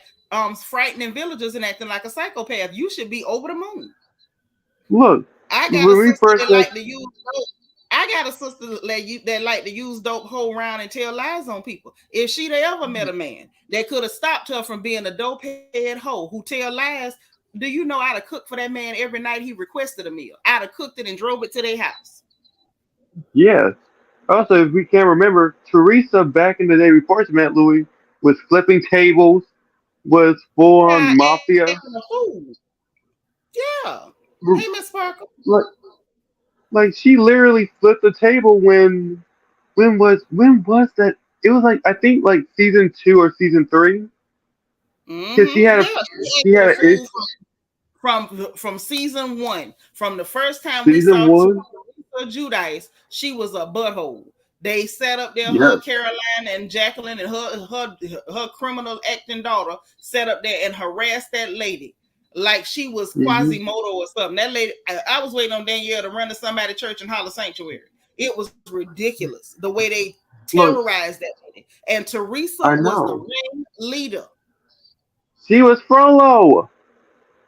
frightening villagers and acting like a psychopath? You should be over the moon. Look, I got a when we sister that first like got to use dope. I got a sister that like to use dope, hold around and tell lies on people. If she'd ever met a man that could have stopped her from being a dope head hoe who tell lies, do you know I'd have cooked for that man every night he requested a meal? I'd have cooked it and drove it to their house. yes. Also, if we can't remember, Teresa back in the day before she met Louis was flipping tables, was full Yeah, on mafia. and a fool. Yeah. R- Hey, Miss Sparkle. Like, like she literally flipped the table when was that? It was like I think like season 2 or season 3 because Mm-hmm. Yeah, she she acted had a an issue. fool from season 1. From the first time we Season saw 1, Teresa Judice, she was a butthole. They sat up there, her yes. Caroline and Jacqueline and her criminal acting daughter sat up there and harassed that lady like she was Hmm. Quasimodo or something. That lady, I was waiting on Danielle to run to somebody church and holler sanctuary. It was ridiculous the way they Look, terrorized that lady. And Teresa I was the know ring leader. she was Frollo.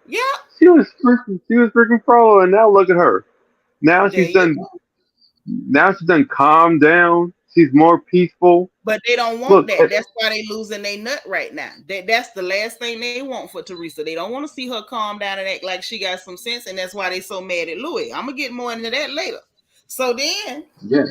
Yeah, She was freaking Frollo, and now look at her. Now there she's you done. go. Now she's done calmed down. She's more peaceful. But they don't want Look, that. That's why they losing their nut right now. That's the last thing they want for Teresa. They don't want to see her calm down and act like she got some sense, and that's why they so mad at Louis. I'm gonna get more into that later. So then yeah.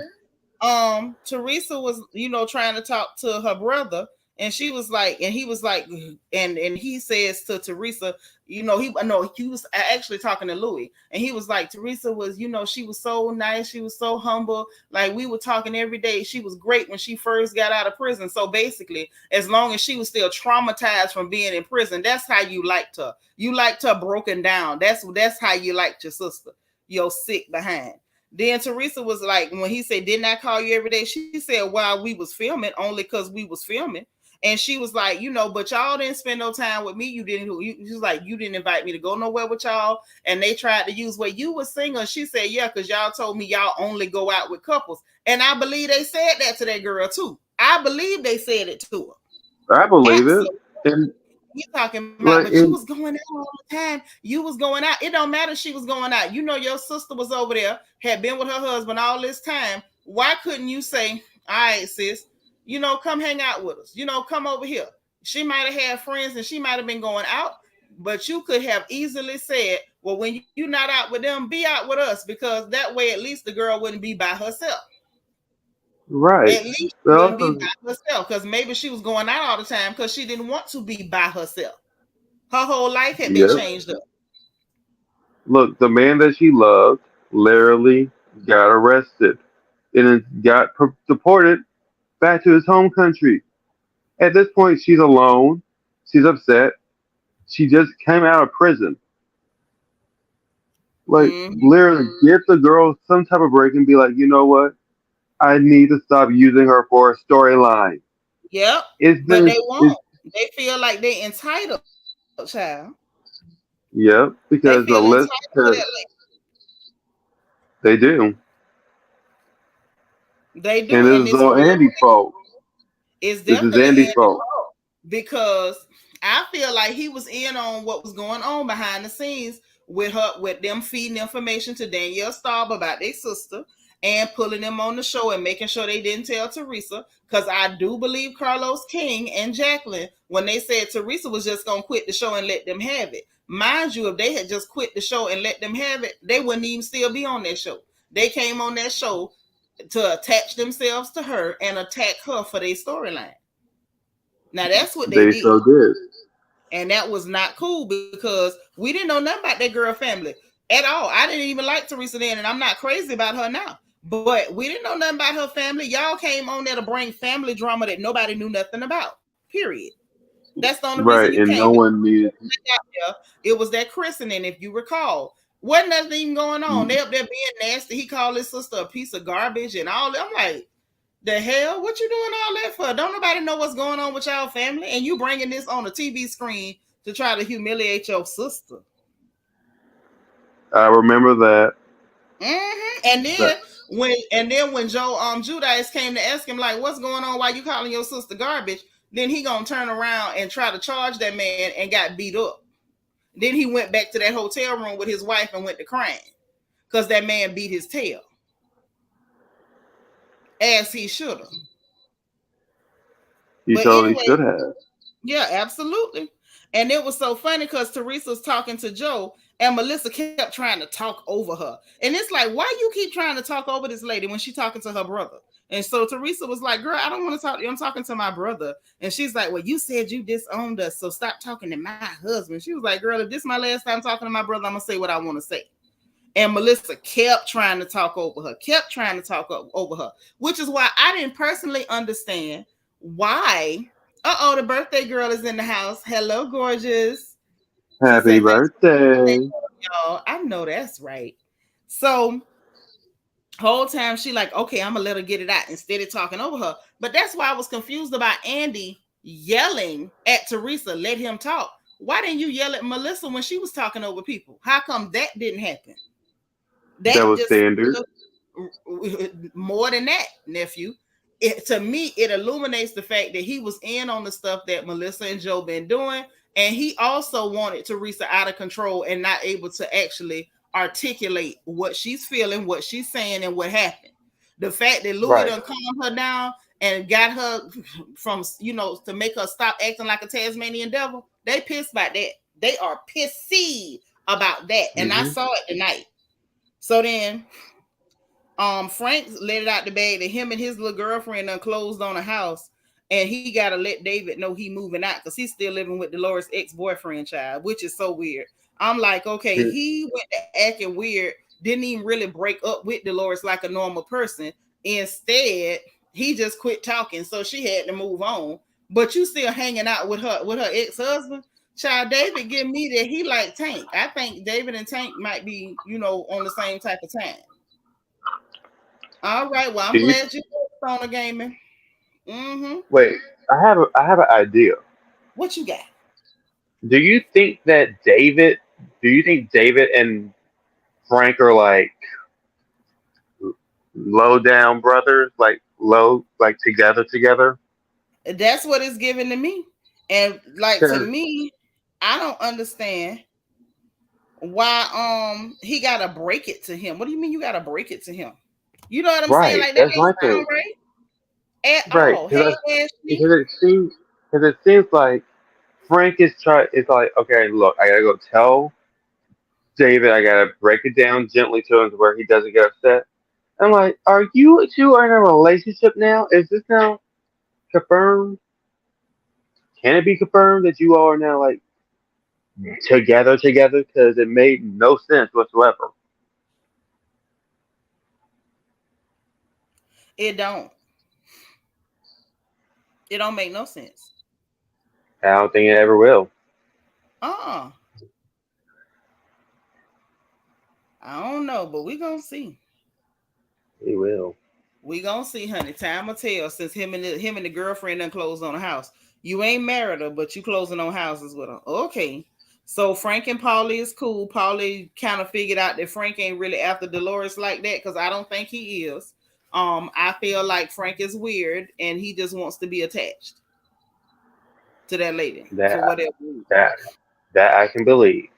Teresa was trying to talk to her brother, and she was like, and he was like, and he says to Teresa, he was actually talking to Louis, and he was like, Teresa was, she was so nice, she was so humble, like we were talking every day, she was great when she first got out of prison. So basically, as long as she was still traumatized from being in prison, that's how you liked her. You liked her broken down. That's how you liked your sister, your sick behind. Then Teresa was like, when he said, "Didn't I call you every day?" She said, "While we was filming, only because we was filming." And she was like, "But y'all didn't spend no time with me. You didn't." She was like, "You didn't invite me to go nowhere with y'all." And they tried to use what you were single. She said, "Yeah, because y'all told me y'all only go out with couples." And I believe they said that to that girl too. I believe they said it to her. I believe it. Absolutely. And You talking about, like, but you was going out all the time. You was going out. It don't matter. She was going out. You know, your sister was over there, had been with her husband all this time. Why couldn't you say, "All right, sis, come hang out with us. Come over here." She might have had friends and she might have been going out, but you could have easily said, "Well, when you're not out with them, be out with us," because that way, at least the girl wouldn't be by herself. right. At least she wouldn't be Also, by herself, because maybe she was going out all the time because she didn't want to be by herself. Her whole life had been yep. changed up. Look, the man that she loved literally got arrested and then got deported back to his home country. At this point, she's alone. She's upset. She just came out of prison. Like, Mm-hmm. literally, give the girl some type of break and be like, you know what? I need to stop using her for a storyline. Yep. It's But been, they it's, won't. They feel like they entitled, child. yep, They because feel the list, entitled to that. they do. They And do, this and is all Andy's fault. it's This is definitely Andy's Andy's fault. fault, because I feel like he was in on what was going on behind the scenes with them feeding information to Danielle Staub about their sister and pulling them on the show and making sure they didn't tell Teresa. Because I do believe Carlos King and Jacqueline, when they said Teresa was just going to quit the show and let them have it. Mind you, if they had just quit the show and let them have it, they wouldn't even still be on that show. They came on that show to attach themselves to her and attack her for their storyline. Now that's what they They did. so did. And that was not cool, because we didn't know nothing about that girl family at all. I didn't even like Teresa then, and I'm not crazy about her now. But we didn't know nothing about her family. Y'all came on there to bring family drama that nobody knew nothing about. Period. That's the only reason Right, you and came. no one needed. It was that christening, if you recall. Wasn't nothing even going on. They up there being nasty. He called his sister a piece of garbage and all that. I'm like, the hell? What you doing all that for? Don't nobody know what's going on with y'all family, and you bringing this on a TV screen to try to humiliate your sister. I remember that. Mm-hmm. And then when Joe Judice came to ask him, like, what's going on? Why you calling your sister garbage? Then he gonna turn around and try to charge that man and got beat up. Then he went back to that hotel room with his wife and went to crying because that man beat his tail, as he should have. He But totally anyway, should have. yeah, absolutely. And it was so funny because Teresa's talking to Joe and Melissa kept trying to talk over her. And it's like, why you keep trying to talk over this lady when she's talking to her brother? And so Teresa was like, girl, I don't want to talk to you. I'm talking to my brother. And she's like, well, you said you disowned us, so stop talking to my husband. She was like, girl, if this is my last time talking to my brother, I'm going to say what I want to say. And Melissa kept trying to talk over her, which is why I didn't personally understand why. The birthday girl is in the house. Hello, gorgeous. She Happy said, thanks for birthday. y'all. I know that's right. So, whole time she like, okay, I'm gonna let her get it out instead of talking over her. But that's why I was confused about Andy yelling at Teresa, let him talk. Why didn't you yell at Melissa when she was talking over people? How come that didn't happen? That That was just standard. more than that, nephew. To me, it illuminates the fact that he was in on the stuff that Melissa and Joe been doing, and he also wanted Teresa out of control and not able to actually articulate what she's feeling, what she's saying, and what happened. The fact that Louis Right. done calmed her down and got her from, to make her stop acting like a Tasmanian devil, they pissed about that. They are pissy about that, and I saw it tonight. So then Frank let it out the bag that him and his little girlfriend done closed on a house, and he got to let David know he moving out because he's still living with Dolores' ex-boyfriend child, which is so weird. I'm like, okay, Yeah. he went to acting weird, didn't even really break up with Dolores like a normal person. Instead, he just quit talking, so she had to move on. But you still hanging out with her ex-husband. Child, David give me that he like Tank. I think David and Tank might be, on the same type of time. All right. Well, I'm Do you glad you on the gaming. Mm-hmm. wait? I have an idea. What you got? Do you think that David? Do you think David and Frank are like low down brothers, like low, like together? That's what it's giving to me. And like to me, I don't understand why he gotta break it to him. What do you mean you gotta break it to him? You know what I'm saying? Right. Like that That's ain't my thing. sound right at Right. all. Hey Ashley. Because it seems like Frank is like, okay, look, I gotta go tell David, I gotta break it down gently to him to where he doesn't get upset. I'm like, are you two are in a relationship now? Is this now confirmed? Can it be confirmed that you all are now like together? Because it made no sense whatsoever. It don't. It don't make no sense. I don't think it ever will. Uh-uh. I don't know, but we gonna see. He will. We gonna see, honey. Time will tell. Since him and the girlfriend done closed on a house. You ain't married her, but you closing on houses with her. Okay. So Frank and Paulie is cool. Paulie kind of figured out that Frank ain't really after Dolores like that because I don't think he is. I feel like Frank is weird and he just wants to be attached to that lady That for whatever reason. that that I can believe.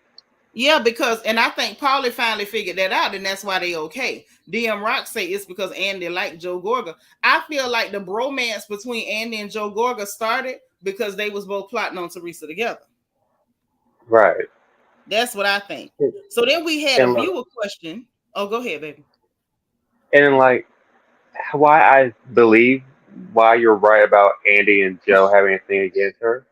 Yeah, and I think Paulie finally figured that out, and that's why they okay. DM Rock say it's because Andy liked Joe Gorga. I feel like the bromance between Andy and Joe Gorga started because they was both plotting on Teresa together. Right. That's what I think. So then we had a And look, viewer question. Oh, go ahead, baby. and like why I believe why you're right about Andy and Joe having a thing against her.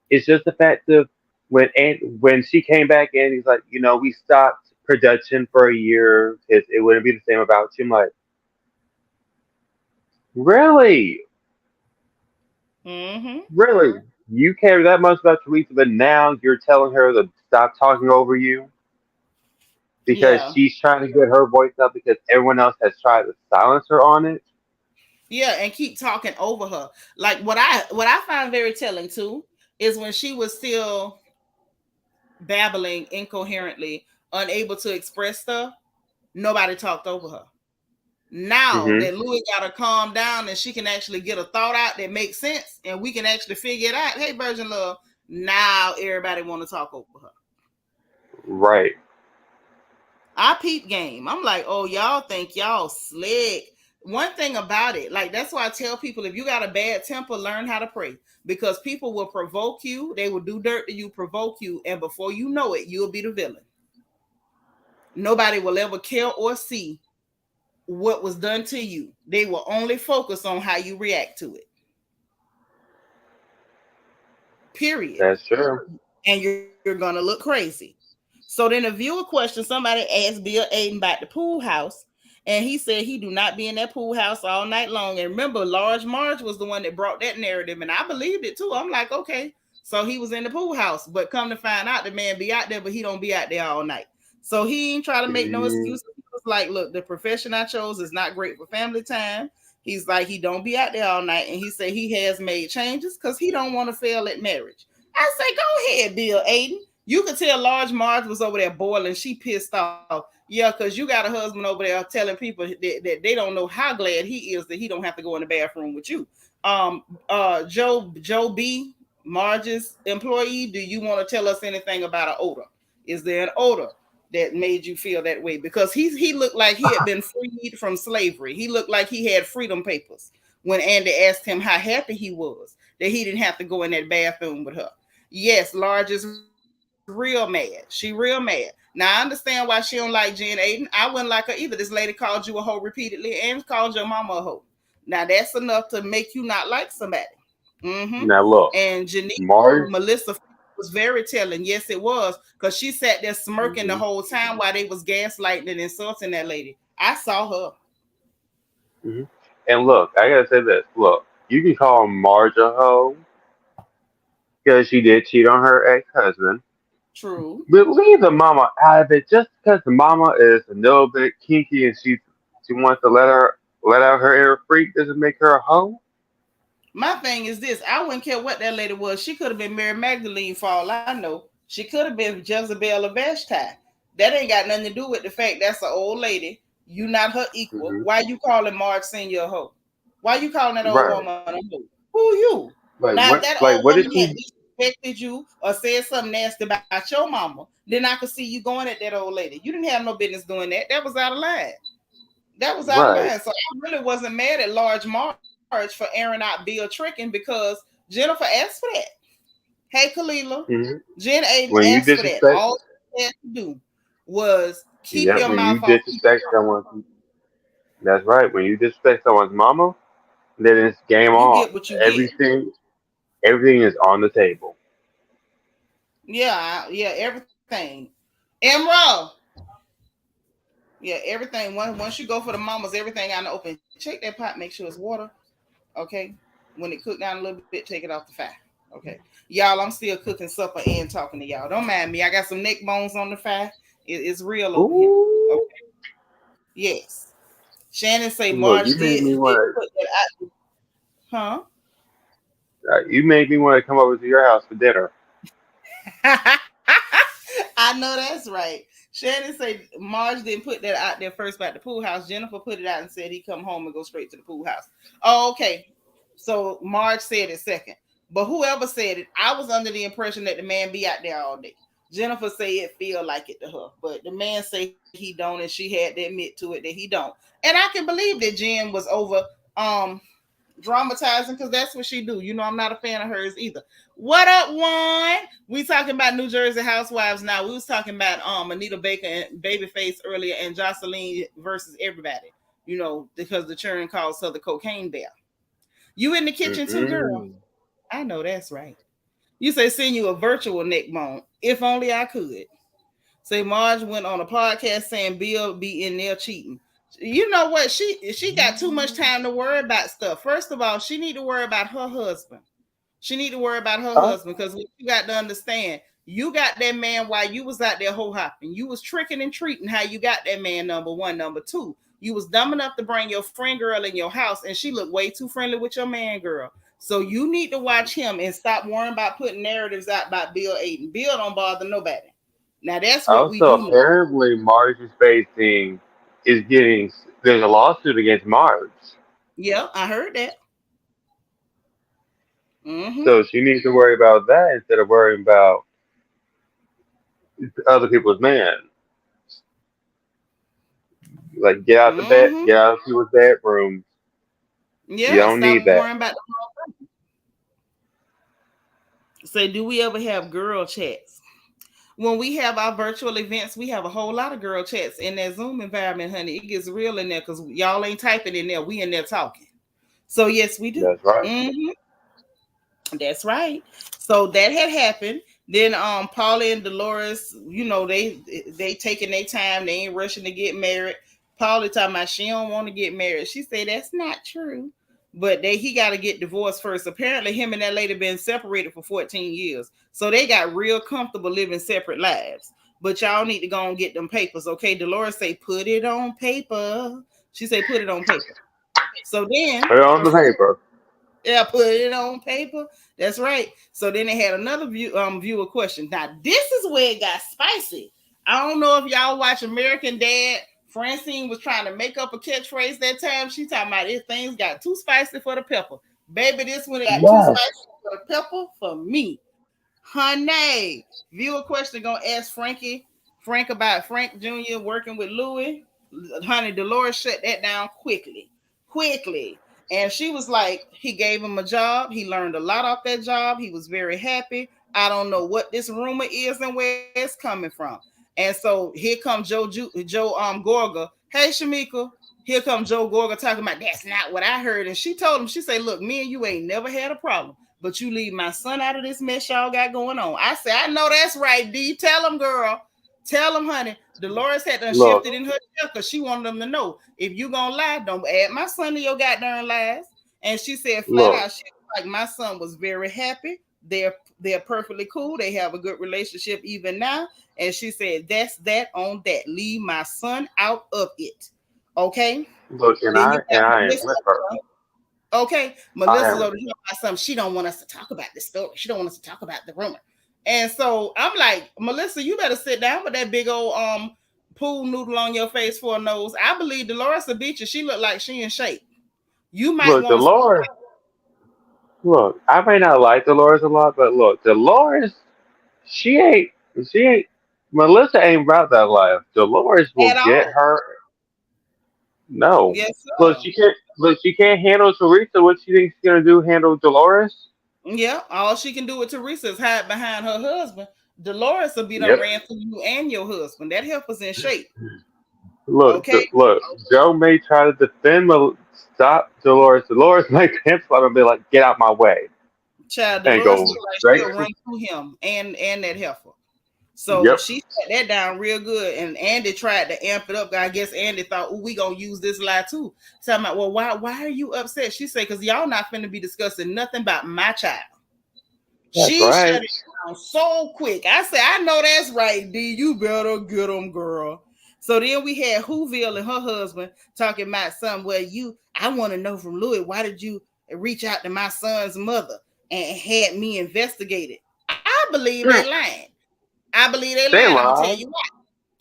It's just the fact of when she came back in, he's like, we stopped production for a year because it wouldn't be the same about you. I'm like, really, Mm-hmm. really, you care that much about Teresa, but now you're telling her to stop talking over you because Yeah. she's trying to get her voice up because everyone else has tried to silence her on it. Yeah, and keep talking over her. Like what I find very telling too is when she was still babbling incoherently, unable to express stuff, nobody talked over her. Now Hmm. that Louis got to calm down and she can actually get a thought out that makes sense and we can actually figure it out. Hey, Virgin Love, now everybody want to talk over her. Right. I peep game. I'm like, oh, y'all think y'all slick. One thing about it, like that's why I tell people if you got a bad temper, learn how to pray because people will provoke you. They will do dirt to you, provoke you, and before you know it, you'll be the villain. Nobody will ever care or see what was done to you. They will only focus on how you react to it. Period. That's true. And you're gonna look crazy. So then a viewer question, somebody asked Bill Aiden about the pool house, and he said he do not be in that pool house all night long. And remember, Large Marge was the one that brought that narrative, and I believed it too. I'm like, okay, so he was in the pool house, but come to find out, the man be out there, but he don't be out there all night. So he ain't try to make no Mm, excuses. He was like, look, the profession I chose is not great for family time. He's like, he don't be out there all night, and he said he has made changes because he don't want to fail at marriage. I say, go ahead, Bill Aiden. You could tell Large Marge was over there boiling. She pissed off. Yeah, because you got a husband over there telling people that they don't know how glad he is that he don't have to go in the bathroom with you. Joe B, Marge's employee, do you want to tell us anything about an odor? Is there an odor that made you feel that way? Because he looked like he had been freed from slavery. He looked like he had freedom papers when Andy asked him how happy he was that he didn't have to go in that bathroom with her. Yes, Large is real mad. She real mad. Now I understand why she don't like Jen Aiden. I wouldn't like her either. This lady called you a hoe repeatedly and called your mama a hoe. Now that's enough to make you not like somebody. Mm-hmm. now look, And Janine Marge. Melissa was very telling. Yes, it was because she sat there smirking the Hmm. whole time while they was gaslighting and insulting that lady. I saw her. Hmm. And look, I gotta say this. Look, you can call Marge a hoe because she did cheat on her ex-husband. True. But leave the mama out of it. Just because the mama is a little bit kinky and she wants to let out her inner freak doesn't make her a hoe. My thing is this: I wouldn't care what that lady was. She could have been Mary Magdalene for all I know. She could have been Jezebel or Vashti. That ain't got nothing to do with the fact that's an old lady. You not her equal. Hmm. Why you calling Marge Senior a hoe? Why you calling that old Right. woman a hoe? Who you? Now, if that like old what woman did had she? disrespected you or said something nasty about your mama, then I could see you going at that old lady. You didn't have no business doing that. That was out of line. That was out of Right. line. So I really wasn't mad at Large Marge for airing out Bill tricking because Jennifer asked for that. Hey, Kalila, Mm-hmm. Jen Aiden When you asked for that. disrespect, All she had to do was keep yeah, your when mouth you off people's disrespect someone, that's right. When you disrespect someone's mama, then it's game you on. get what you get. Everything, everything is on the table. Yeah, yeah, everything. Emerald. Yeah, everything. Once you go for the mamas, everything out in the open. Check that pot, make sure it's water. Okay. When it cook down a little bit, take it off the fire. Okay. Y'all, I'm still cooking supper and talking to y'all. Don't mind me. I got some neck bones on the fire. It's real over here. Ooh, Okay. Yes. Shannon say look, Marge you made me did want put that out. Huh? you made me want to come over to your house for dinner. I know that's right. Shannon said Marge didn't put that out there first about the pool house. Jennifer put it out and said he come home and go straight to the pool house. Oh, okay. So Marge said it second. But whoever said it, I was under the impression that the man be out there all day. Jennifer said it feel like it to her, but the man say he don't, and she had to admit to it that he don't. And I can believe that Jen was over um dramatizing because that's what she do. You know, I'm not a fan of hers either. What up, one? We talking about New Jersey Housewives now. We was talking about Anita Baker and Babyface earlier and Joseline versus everybody. You know, because the churn calls her the cocaine bear. You in the kitchen too, girl? Mm-mm. I know that's right. You say send you a virtual neck bone. If only I could. Say Marge went on a podcast saying Bill be in there cheating. You know what? She got too much time to worry about stuff. First of all, she need to worry about her husband. She need to worry about her Huh? husband because you got to understand, you got that man while you was out there hoe hopping. You was tricking and treating how you got that man. Number one, number two, you was dumb enough to bring your friend girl in your house, and she looked way too friendly with your man girl. So you need to watch him and stop worrying about putting narratives out about Bill Aiden. Bill don't bother nobody. Now that's what we Also, do know. apparently, Marge is facing is getting. There's a lawsuit against Marge, Yeah, I heard that. Mm-hmm. so she needs to worry about that instead of worrying about other people's man. Like, get out the bed, Mm-hmm. get out of people's bedrooms. You Yeah, don't stop need that. worrying about the say, do we ever have girl chats? When we have our virtual events, we have a whole lot of girl chats in that Zoom environment, honey. It gets real in there because y'all ain't typing in there. We in there talking. So yes, we do. That's right. Mm-hmm. That's right. So that had happened. Then Paula and Dolores, you know, they taking their time. They ain't rushing to get married. Paula talking about she don't want to get married. She said that's not true. But he got to get divorced first. Apparently, him and that lady been separated for 14 years. So they got real comfortable living separate lives. But y'all need to go and get them papers. Okay. Dolores say put it on paper. She say put it on paper. So then Put it on the paper. yeah, put it on paper. That's right. So then they had another viewer question. Now this is where it got spicy. I don't know if y'all watch American Dad. Francine was trying to make up a catchphrase that time. She talking about if things got too spicy for the pepper. Baby, this one got too Yes. spicy for the pepper for me. Honey, viewer question gonna ask Frank about Frank Jr. working with Louis. Honey, Dolores shut that down quickly. And she was like, he gave him a job. He learned a lot off that job. He was very happy. I don't know what this rumor is and where it's coming from. And so here comes Joe Gorga. Hey Shamika, here comes Joe Gorga talking about that's not what I heard. And she told him, she said, look, me and you ain't never had a problem, but you leave my son out of this mess y'all got going on. I said, I know that's right, D. Tell him, girl. Tell him, honey. Dolores had done Look, shifted in her because she wanted them to know if you gonna lie, don't add my son to your goddamn lies. And she said flat look. out, she was like, my son was very happy. They're perfectly cool. They have a good relationship even now. And she said, that's that on that. Leave my son out of it. Okay. Look, and Then you have I am Melissa. with her. Okay, I Melissa's am. over here about something. She don't want us to talk about the story. She don't want us to talk about the rumor. And so I'm like, Melissa, you better sit down with that big old pool noodle on your face for a nose. I believe Dolores will beat you. She looked like she in shape. You might Look, want to. Look, I may not like Dolores a lot, but look, Dolores, she ain't, she ain't, Melissa ain't about that life. Dolores will at get all. her. No, Yes, look, sir. she can't. Look, she can't handle Teresa. What she thinks she's gonna do? Handle Dolores? Yeah, all she can do with Teresa is hide behind her husband. Dolores will be done Yep. ran for you and your husband. That help us in shape. Look, Okay. look. Joe may try to defend, stop Dolores. Dolores may cancel out and be like, "Get out my way," Child, and Dolores go look like straight. she'll run through him and that heifer. So Yep, she shut that down real good. And Andy tried to amp it up. I guess Andy thought, oh, we gonna use this lie too. So I'm like, well, why are you upset? She said, because y'all not finna be discussing nothing about my child. that's She shut right. it down so quick. I said, I know that's right, D. You better get them, girl. So then we had Whoville and her husband talking about something where I want to know from Louis, why did you reach out to my son's mother and had me investigated? I believe they lying. I believe they They lying. I'm gonna tell lie. you why.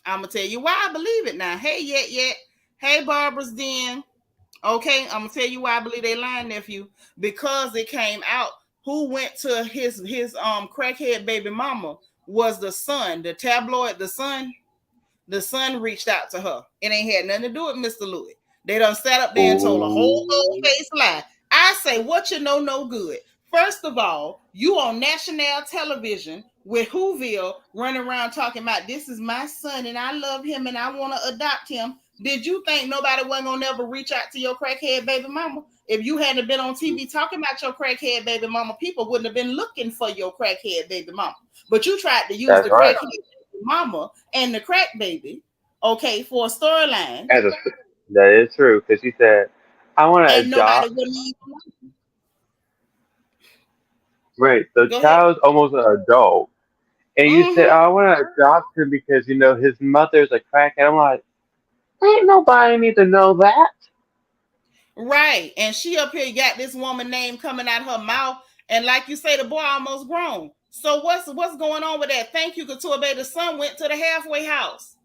I'm gonna tell you why I believe it now. Hey, yet. Hey, Barbara's Den. Okay, I'm gonna tell you why I believe they lying, nephew. Because it came out who went to his crackhead baby mama was the son, the tabloid, the son. The son reached out to her. It ain't had nothing to do with Mr. Louis. They done sat up there and told a whole old Ooh, face lie. I say, what you know, no good. First of all, you on national television with Whoville running around talking about this is my son and I love him and I want to adopt him. Did you think nobody wasn't gonna never reach out to your crackhead baby mama? If you hadn't been on TV talking about your crackhead baby mama, people wouldn't have been looking for your crackhead baby mama. But you tried to use that's the right. crackhead mama and the crack baby, okay, for a storyline, As a, that is true because she said, "I want to and nobody adopt." wouldn't even Right, the go ahead. child's almost an adult, and you said, Mm-hmm. "I want to adopt him because his mother's a crackhead." I'm like, ain't nobody need to know that. Right. And she up here got this woman name coming out her mouth. And like you say, the boy almost grown. So what's going on with that? Thank you, Couture. The son went to the halfway house.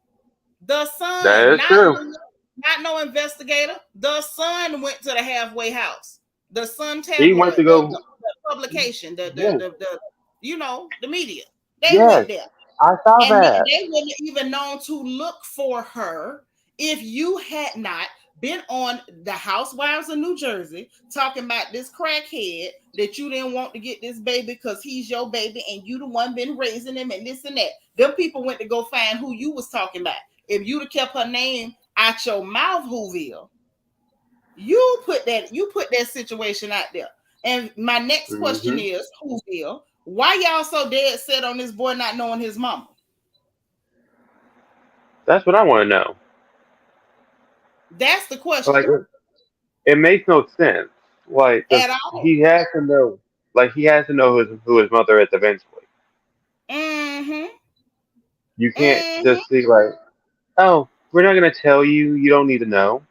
The That son, is true. not no investigator. The son went to the halfway house. The Sun He went to tabloid, go. the publication, Yes, the media. They yes, went there. I saw And that. they wouldn't even known to look for her if you had not been on the Housewives of New Jersey talking about this crackhead that you didn't want to get this baby because he's your baby and you the one been raising him and this and that. Them people went to go find who you was talking about. If you'd have kept her name out your mouth, Whoville, you put that situation out there. And my next question Hmm. is, Whoville, why y'all so dead set on this boy not knowing his mama? That's what I want to know. That's the Like, question. it makes no sense. Like, 'cause At all. he has to know. Like, he has to know who his mother is eventually. Mm-hmm. You can't Mm-hmm. just be like, "Oh, we're not gonna tell you. You don't need to know."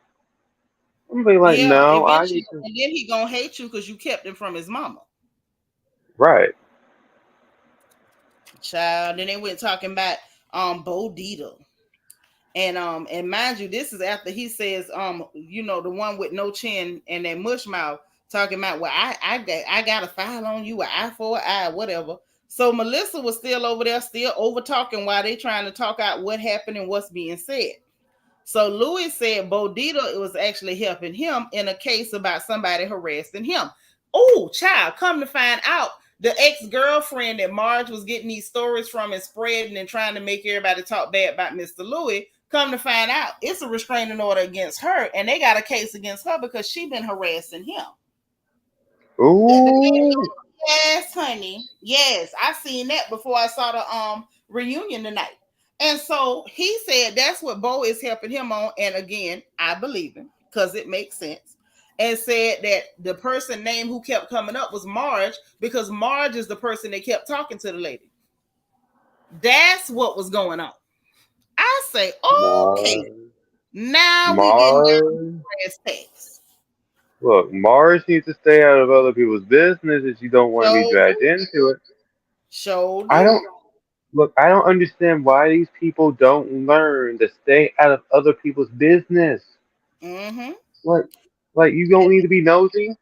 I'm gonna be like, Yeah. "No, I Eventually, need to." and then he gonna hate you because you kept him from his mama. Right. Child. Then they went talking about Bo Dietl. And mind you, this is after he says, the one with no chin and that mush mouth talking about, well, I got a file on you, an eye for an eye, whatever. So Melissa was still over there, still over talking while they trying to talk out what happened and what's being said. So Louis said Bo Dietl was actually helping him in a case about somebody harassing him. Oh, child, come to find out, the ex-girlfriend that Marge was getting these stories from and spreading and trying to make everybody talk bad about Mr. Louis, come to find out, it's a restraining order against her, and they got a case against her because she been harassing him. Ooh. Yes, honey. Yes, I seen that before I saw the reunion tonight. And so he said that's what Bo is helping him on. And again, I believe him because it makes sense. And said that the person name who kept coming up was Marge because Marge is the person that kept talking to the lady. That's what was going on. I say, okay, Mars. now we getting down to Mars. the brass tacks. Look, Mars needs to stay out of other people's business if you don't want to be So dragged do. into it. So I do. don't look. I don't understand why these people don't learn to stay out of other people's business. Mm-hmm. Like, like you don't need to be nosy.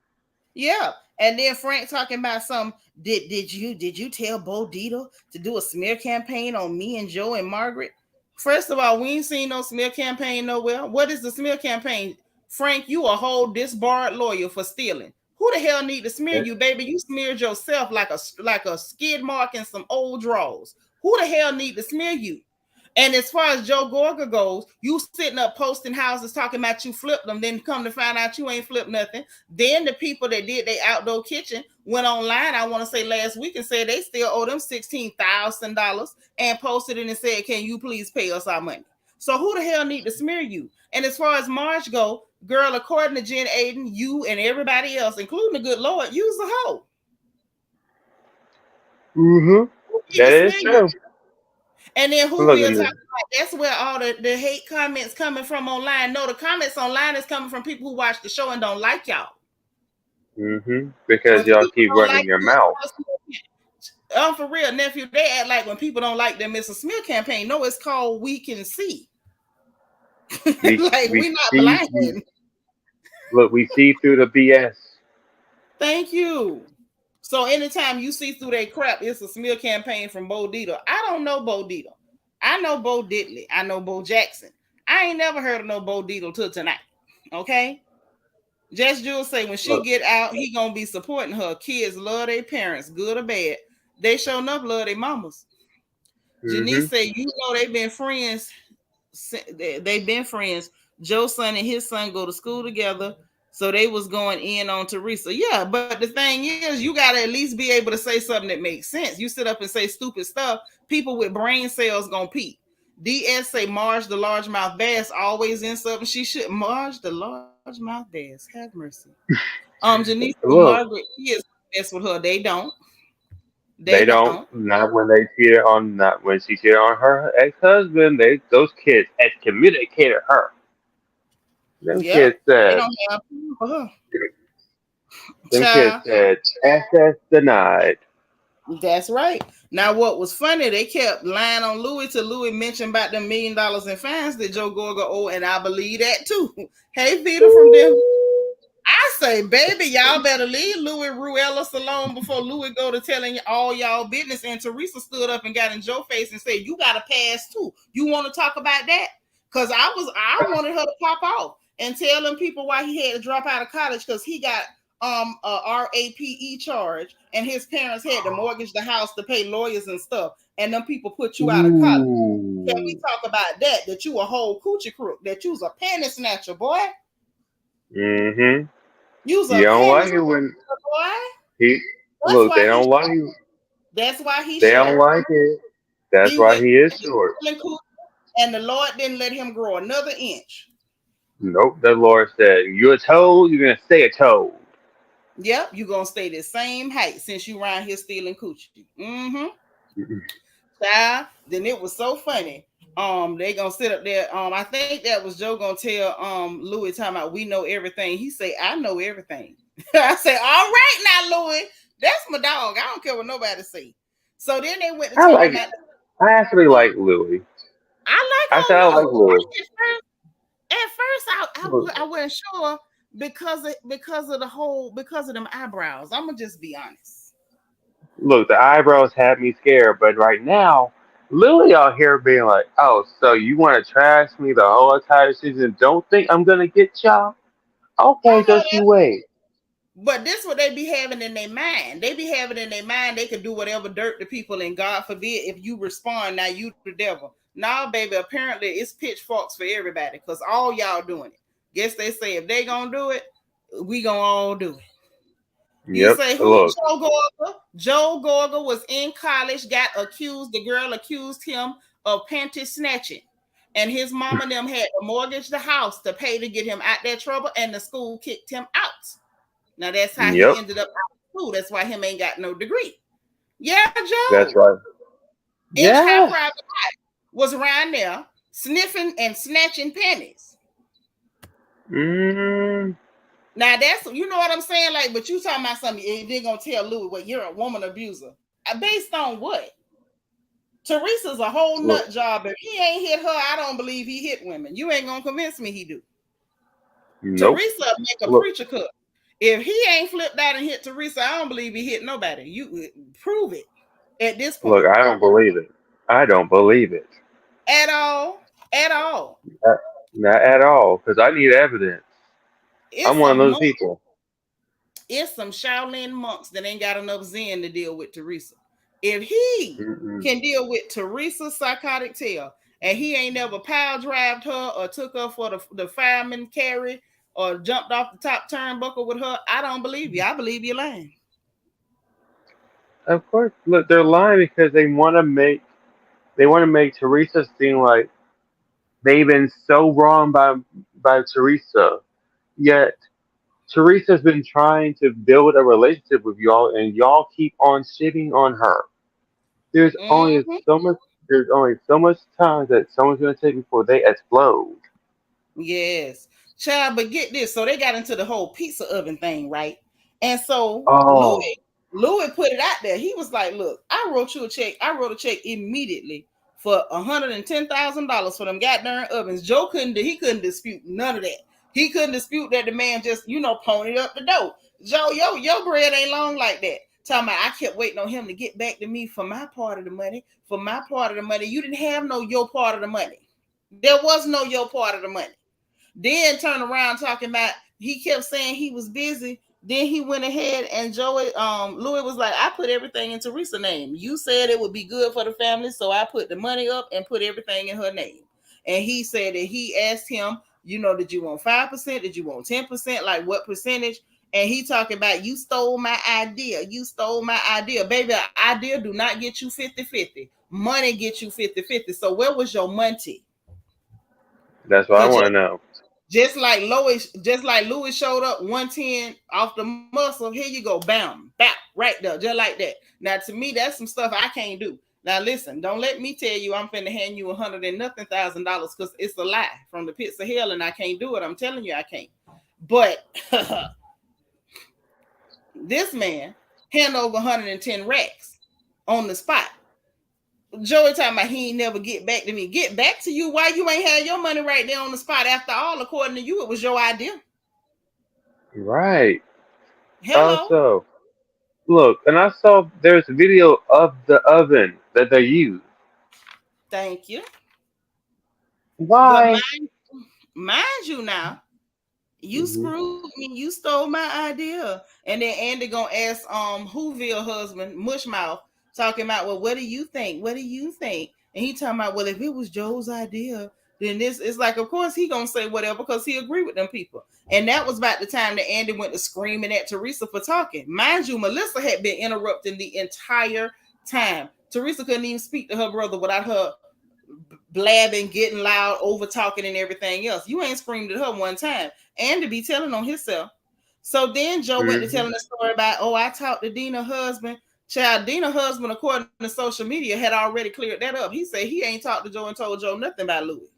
Yeah. And then Frank talking about some. Did you tell Bo Dietl to do a smear campaign on me and Joe and Margaret? First of all, we ain't seen no smear campaign nowhere. What is the smear campaign? Frank, you a whole disbarred lawyer for stealing. Who the hell need to smear you, baby? You smeared yourself like a skid mark in some old drawers. Who the hell need to smear you? And as far as Joe Gorga goes, you sitting up posting houses talking about you flipped them, then come to find out you ain't flipped nothing. Then the people that did their outdoor kitchen went online, I want to say last week, and said they still owe them $16,000 and posted it and said, can you please pay us our money? So who the hell need to smear you? And as far as Marge go, girl, according to Jen Aiden, you and everybody else, including the good Lord, use a hoe. Mm-hmm. That is true. And then who we're talking about, that's where all the hate comments coming from online. No, the comments online is coming from people who watch the show and don't like y'all. Mm-hmm. Because y'all keep running your mouth. For real, nephew, they act like when people don't like them, it's a smear campaign. No, it's called We Can See. We're not blind. Look, we see through the BS. Thank you. So anytime you see through that crap, it's a smear campaign from Bo Dietl. I don't know Bo Dietl. I know Bo Diddley. I know Bo Jackson. I ain't never heard of no Bo Dietl till tonight. Okay? Just Jules say when she get out, he gonna be supporting her. Kids love their parents, good or bad. They sure enough love their mamas. Mm-hmm. Janice say, you know, they've been friends. They've been friends. Joe's son and his son go to school together. So they was going in on Teresa. Yeah, but the thing is, you got to at least be able to say something that makes sense. You sit up and say stupid stuff, people with brain cells going to peep. DS say Marge the largemouth bass always in something she should. Marge the largemouth bass, have mercy. Janice Margaret kids mess with her. They don't. They don't. Not when they cheated on. Not when she cheated on her ex-husband. Those kids excommunicated her. Them kids said. They don't have for her. Them kids said access denied. That's right. Now, what was funny, they kept lying on Louis till Louis mentioned about the $1 million in fines that Joe Gorga owe, and I believe that too. Hey, Vita from them. I say, baby, y'all better leave Louis Ruelas alone before Louis go to telling all y'all business. And Teresa stood up and got in Joe's face and said, you got to pass too. You want to talk about that? Because I wanted her to pop off and tell them people why he had to drop out of college, because he got a RAPE charge and his parents had to mortgage the house to pay lawyers and stuff, and them people put you out of college. Can we talk about that you a whole coochie crook, that you was a panty snatcher, boy? Mm-hmm. You don't like it when he look. They don't like you. That's why he. They don't like it. That's why he is short. And the Lord didn't let him grow another inch. Nope. The Lord said, "You're a toad. You're gonna stay a toad." Yep, you're gonna stay the same height since you around here stealing coochie. Mm-hmm. Child, then it was so funny. They gonna sit up there. I think that was Joe gonna tell Louis talking about we know everything. He say, I know everything. I say, all right now, Louis, that's my dog. I don't care what nobody say. So then they went to talk about. I actually like Louis. I like Louis. At first, I wasn't sure because of them eyebrows. I'm gonna just be honest. Look, the eyebrows had me scared, but right now, Lily out here being like, "Oh, so you want to trash me the whole entire season? Don't think I'm gonna get y'all? Okay, just you wait." But this what they be having in their mind. They be having in their mind they can do whatever dirt to people, and God forbid if you respond, now you the devil. Nah, baby, apparently it's pitchforks for everybody because all y'all doing it. Guess they say if they gonna do it, we gonna all do it. You say who? Joe Gorga. Joe Gorga was in college, the girl accused him of panty snatching. And his mama and them had to mortgage the house to pay to get him out that trouble, and the school kicked him out. Now that's how he ended up out of school. That's why him ain't got no degree. Yeah, Joe. That's right. Yeah. Private was around there sniffing and snatching pennies. Now that's, you know what I'm saying? Like, but you talking about something, they're gonna tell Louis, well, you're a woman abuser. Based on what? Teresa's a whole nut job. If he ain't hit her, I don't believe he hit women. You ain't gonna convince me he do. Nope. Teresa make a preacher cut. If he ain't flipped out and hit Teresa, I don't believe he hit nobody. You prove it at this Look, point. I don't believe it. I don't believe it. At all. At all. Not, not at all. Because I need evidence. I'm It's one of some those monk, people. it's some Shaolin monks that ain't got enough Zen to deal with Teresa. If he Mm-mm. can deal with Teresa's psychotic tail and he ain't never power drived her or took her for the fireman carry or jumped off the top turnbuckle with her, I don't believe you. I believe you're lying. Of course, look, they're lying because they want to make Teresa seem like they've been so wrong by Teresa. Yet Teresa's been trying to build a relationship with y'all, and y'all keep on shitting on her. There's only Mm-hmm. so much. There's only so much time that someone's gonna take before they explode. Yes. Child, but get this. So they got into the whole pizza oven thing, right? And so Oh, Louis put it out there. He was like, look, I wrote you a check. I wrote a check immediately for $110,000 for them goddamn ovens. Joe he couldn't dispute none of that. He couldn't dispute that the man just, ponied up the dough. Joe, your bread ain't long like that. Talking about I kept waiting on him to get back to me for my part of the money. For my part of the money. You didn't have no your part of the money. There was no your part of the money. Then turn around talking about he kept saying he was busy. Then he went ahead and Louis was like, I put everything in Teresa's name. You said it would be good for the family, so I put the money up and put everything in her name. And he said that he asked him, did you want 5%? Did you want 10%? Like what percentage? And he talking about you stole my idea. You stole my idea. Baby, idea do not get you 50-50. Money get you 50-50. So where was your money? that's what I Because want to know. just like Louis showed up 110 off the muscle. Here you go, bam, bam, right there, just like that. Now, to me, that's some stuff I can't do. Now, listen, don't let me tell you I'm finna hand you $100,000 because it's a lie from the pits of hell, and I can't do it. I'm telling you, I can't. But this man hand over 110 racks on the spot. Joey talking about he ain't never get back to me. Get back to you? Why you ain't had your money right there on the spot? After all, according to you, it was your idea. Right. Hello. Also, look, and I saw there's a video of the oven that they use. Thank you. But Why? mind you now, you Hmm. screwed me. You stole my idea. And then Andy gonna ask Whoville husband, Mushmouth, talking about, well, what do you think? What do you think? And he talking about, well, if it was Joe's idea, then this is like, of course he gonna say whatever because he agree with them people. And that was about the time that Andy went to screaming at Teresa for talking. Mind you, Melissa had been interrupting the entire time. Teresa couldn't even speak to her brother without her blabbing, getting loud, over talking, and everything else. You ain't screamed at her one time. And to be telling on himself. So then Joe went to Hmm. telling the story about, oh, I talked to Dina's husband. Child, Dina's husband, according to social media, had already cleared that up. He said he ain't talked to Joe and told Joe nothing about Louis.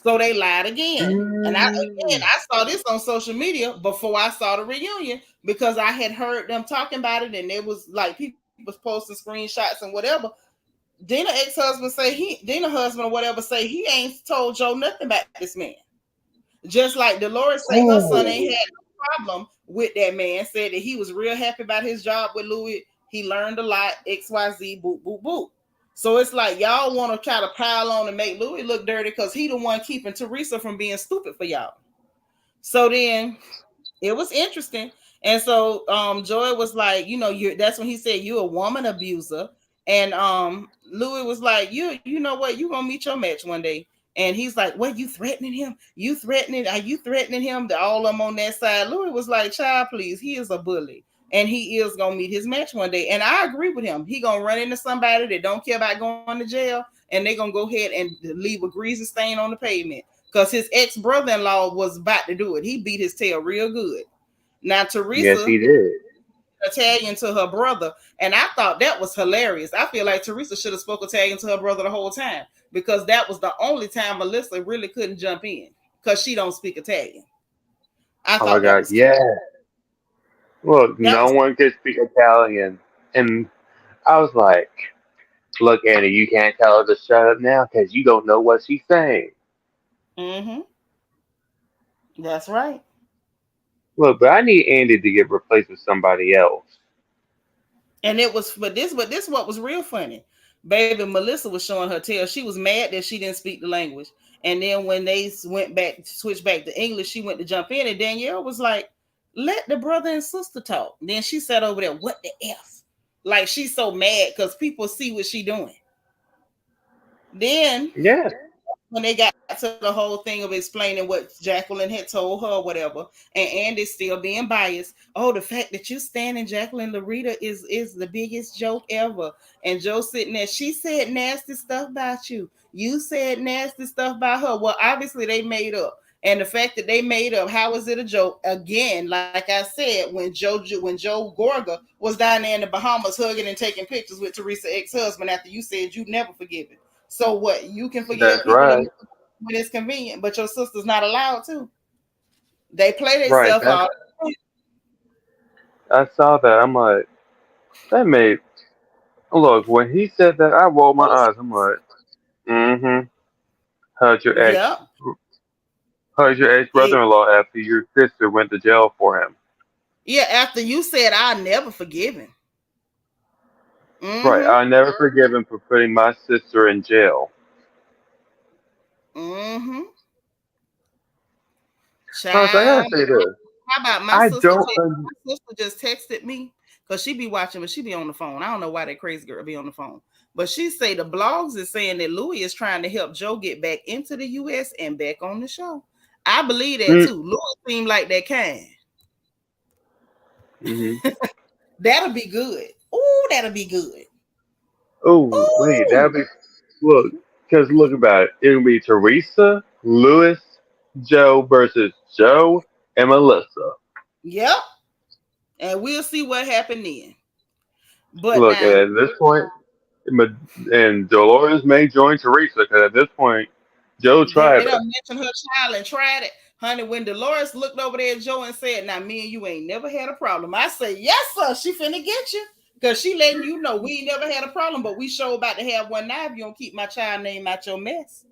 So they lied again. And Mm. I saw this on social media before I saw the reunion because I had heard them talking about it, and it was like people was posting screenshots and whatever. Dina ex-husband Dina husband or whatever say he ain't told Joe nothing about this man. Just like Dolores say her son ain't Oh, had no problem with that man, said that he was real happy about his job with Louis. He learned a lot, XYZ, boop, boop, boop. So it's like y'all want to try to pile on and make Louis look dirty because he the one keeping Teresa from being stupid for y'all. So then it was interesting. And so Joy was like, that's when he said you're a woman abuser. And Louis was like, you know what, you gonna meet your match one day. And he's like, what, you threatening him? Are you threatening him? All of them on that side. Louis was like, child, please, he is a bully. And he is gonna meet his match one day. And I agree with him. He gonna run into somebody that don't care about going to jail, and they're gonna go ahead and leave a greasy stain on the pavement. Because his ex-brother-in-law was about to do it. He beat his tail real good. Now yes, Teresa he did. Italian to her brother, and I thought that was hilarious. I feel like Teresa should have spoke Italian to her brother the whole time because that was the only time Melissa really couldn't jump in because she don't speak Italian. I Oh my thought that God, was yeah. Look, that no was. one could speak Italian, and I was like, "Look, Annie, you can't tell her to shut up now because you don't know what she's saying." Mm-hmm. That's right. Look, but I need Andy to get replaced with somebody else. And it was, but this what was real funny. Baby Melissa was showing her tail. She was mad that she didn't speak the language. And then when they went back, switched back to English, she went to jump in, and Danielle was like, "Let the brother and sister talk." Then she sat over there, "What the f?" Like she's so mad because people see what she doing. Then Yeah. when they got to the whole thing of explaining what Jacqueline had told her or whatever, and Andy's still being biased. Oh, the fact that you stand in Jacqueline Larita is the biggest joke ever. And Joe sitting there, she said nasty stuff about you. You said nasty stuff about her. Well, obviously they made up. And the fact that they made up, how is it a joke? Again, like I said, when Joe Gorga was down there in the Bahamas hugging and taking pictures with Teresa ex-husband after you said you'd never forgive it. So what? You can forgive That's people right. when it's convenient, but your sister's not allowed to. They play Right. themselves out. I saw that. I'm like, that made. Look, when he said that, I rolled my eyes. I'm like, mm-hmm. How'd your ex? Yep. How'd your ex It, brother-in-law after your sister went to jail for him? yeah, after you said I'll never forgive him. Right. Mm-hmm. I never forgive him for putting my sister in jail. Mm-hmm. Cause I gotta Child. say this. How about my I sister? don't. My sister just texted me because she be watching, but she be on the phone. I don't know why that crazy girl be on the phone. But she say the blogs is saying that Louis is trying to help Joe get back into the US and back on the show. I believe that Mm, too. Louis seemed like that kind. hmm That'll be good. Ooh, that'll be good. Oh wait, Ooh. that'd be look. Cause look about it. It'll be Teresa, Lewis, Joe versus Joe and Melissa. Yep. And we'll see what happened then. But Look, now, at this point, and Dolores may join Teresa because at this point, Joe they tried her. don't mention her child and tried it. Honey, when Dolores looked over there at Joe and said, "Now, me and you ain't never had a problem," I say, "Yes, sir, she finna get you." Because she letting you know we ain't never had a problem, but we sure about to have one now if you don't keep my child name out your mess.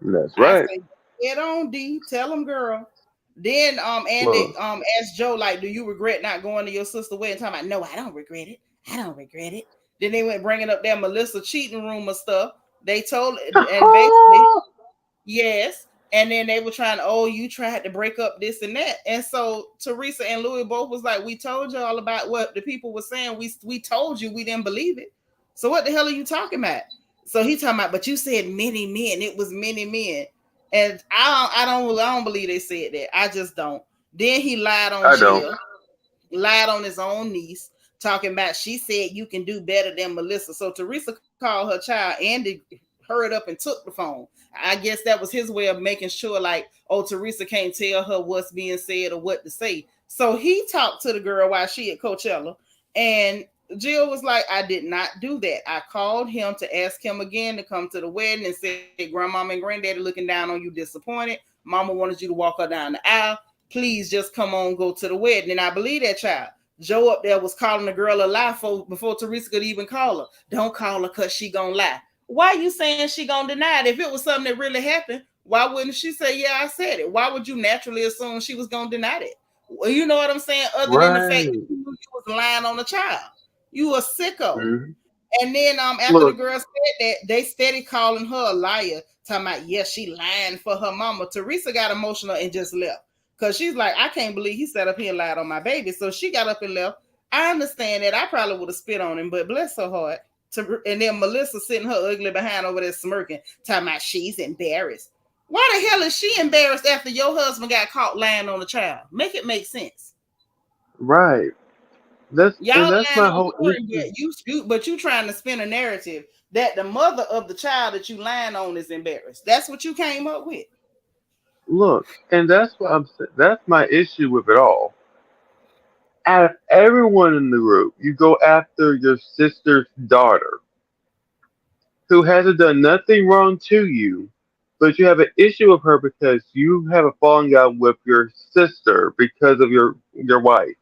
That's I right. say, get on, D. Tell them, girl. Then Andy Look, asked Joe, like, do you regret not going to your sister's wedding? Talking about, no, I don't regret it. I don't regret it. Then they went bringing up that Melissa cheating rumor stuff. They told, and basically, yes. And then they were trying, oh, you tried to break up this and that. And so Teresa and Louis both was like, we told you all about what the people were saying. We told you we didn't believe it. So what the hell are you talking about? So he talking about, but you said many men. It was many men. And I don't believe they said that. I just don't. Then he lied on I don't. Jill, lied on his own niece, talking about she said you can do better than Melissa. So Teresa called her child. Andy hurried up and took the phone. I guess that was his way of making sure, like, oh, Teresa can't tell her what's being said or what to say. So he talked to the girl while she at Coachella, and Jill was like, I did not do that. I called him to ask him again to come to the wedding and said, Grandmama and Granddaddy looking down on you disappointed. Mama wanted you to walk her down the aisle. Please just come on, go to the wedding. And I believe that child. Joe up there was calling the girl a lie before Teresa could even call her. Don't call her because she gonna lie. Why you saying she gonna deny it? If it was something that really happened, why wouldn't she say, yeah, I said it? Why would you naturally assume she was gonna deny it? Well, you know what I'm saying? Other than the fact that Right. you knew you was lying on the child. You a sicko. hmm And then after the Look, girl said that, they steady calling her a liar, talking about, yeah, she lying for her mama. Teresa got emotional and just left. Because she's like, I can't believe he sat up here and lied on my baby. So she got up and left. I understand that. I probably would have spit on him, but bless her heart. And then Melissa sitting her ugly behind over there smirking, talking about she's embarrassed. Why the hell is she embarrassed after your husband got caught lying on the child? Make it make sense. right. Y'all That's lying my on whole her, issue. but you trying to spin a narrative that the mother of the child that you lying on is embarrassed. That's what you came up with. Look, and that's what I'm saying. That's my issue with it all. Out of everyone in the group, you go after your sister's daughter, who hasn't done nothing wrong to you, but you have an issue with her because you have a falling out with your sister because of your wife.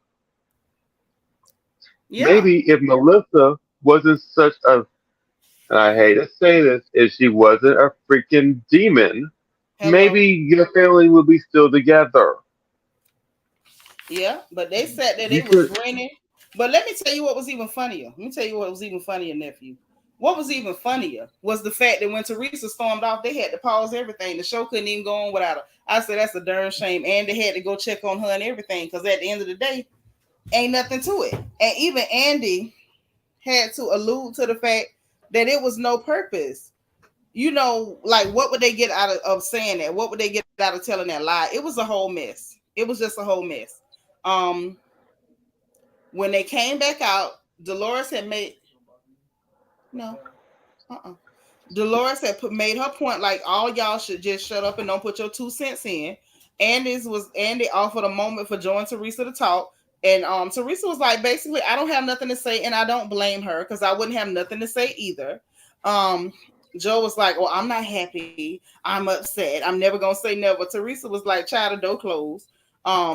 Yeah. Maybe if Melissa wasn't such a, and I hate to say this, if she wasn't a freaking demon, maybe Hello. your family would be still together. Yeah, but they said that they You was could. grinning. But let me tell you what was even funnier. Let me tell you what was even funnier, nephew. What was even funnier was the fact that when Teresa stormed off, they had to pause everything. The show couldn't even go on without her. I said that's a darn shame. And they had to go check on her and everything because at the end of the day, ain't nothing to it. And even Andy had to allude to the fact that it was no purpose. You know, like what would they get out of saying that? What would they get out of telling that lie? It was a whole mess. It was just a whole mess. Um, when they came back out, Dolores had made no. Uh-uh. Dolores had made her point like all y'all should just shut up and don't put your 2 cents in. Andy offered a moment for Joe and Teresa to talk. And Teresa was like, basically, I don't have nothing to say, and I don't blame her because I wouldn't have nothing to say either. Um, Joe was like, well, I'm not happy. I'm upset. I'm never gonna say never. Teresa was like, child, the door closed.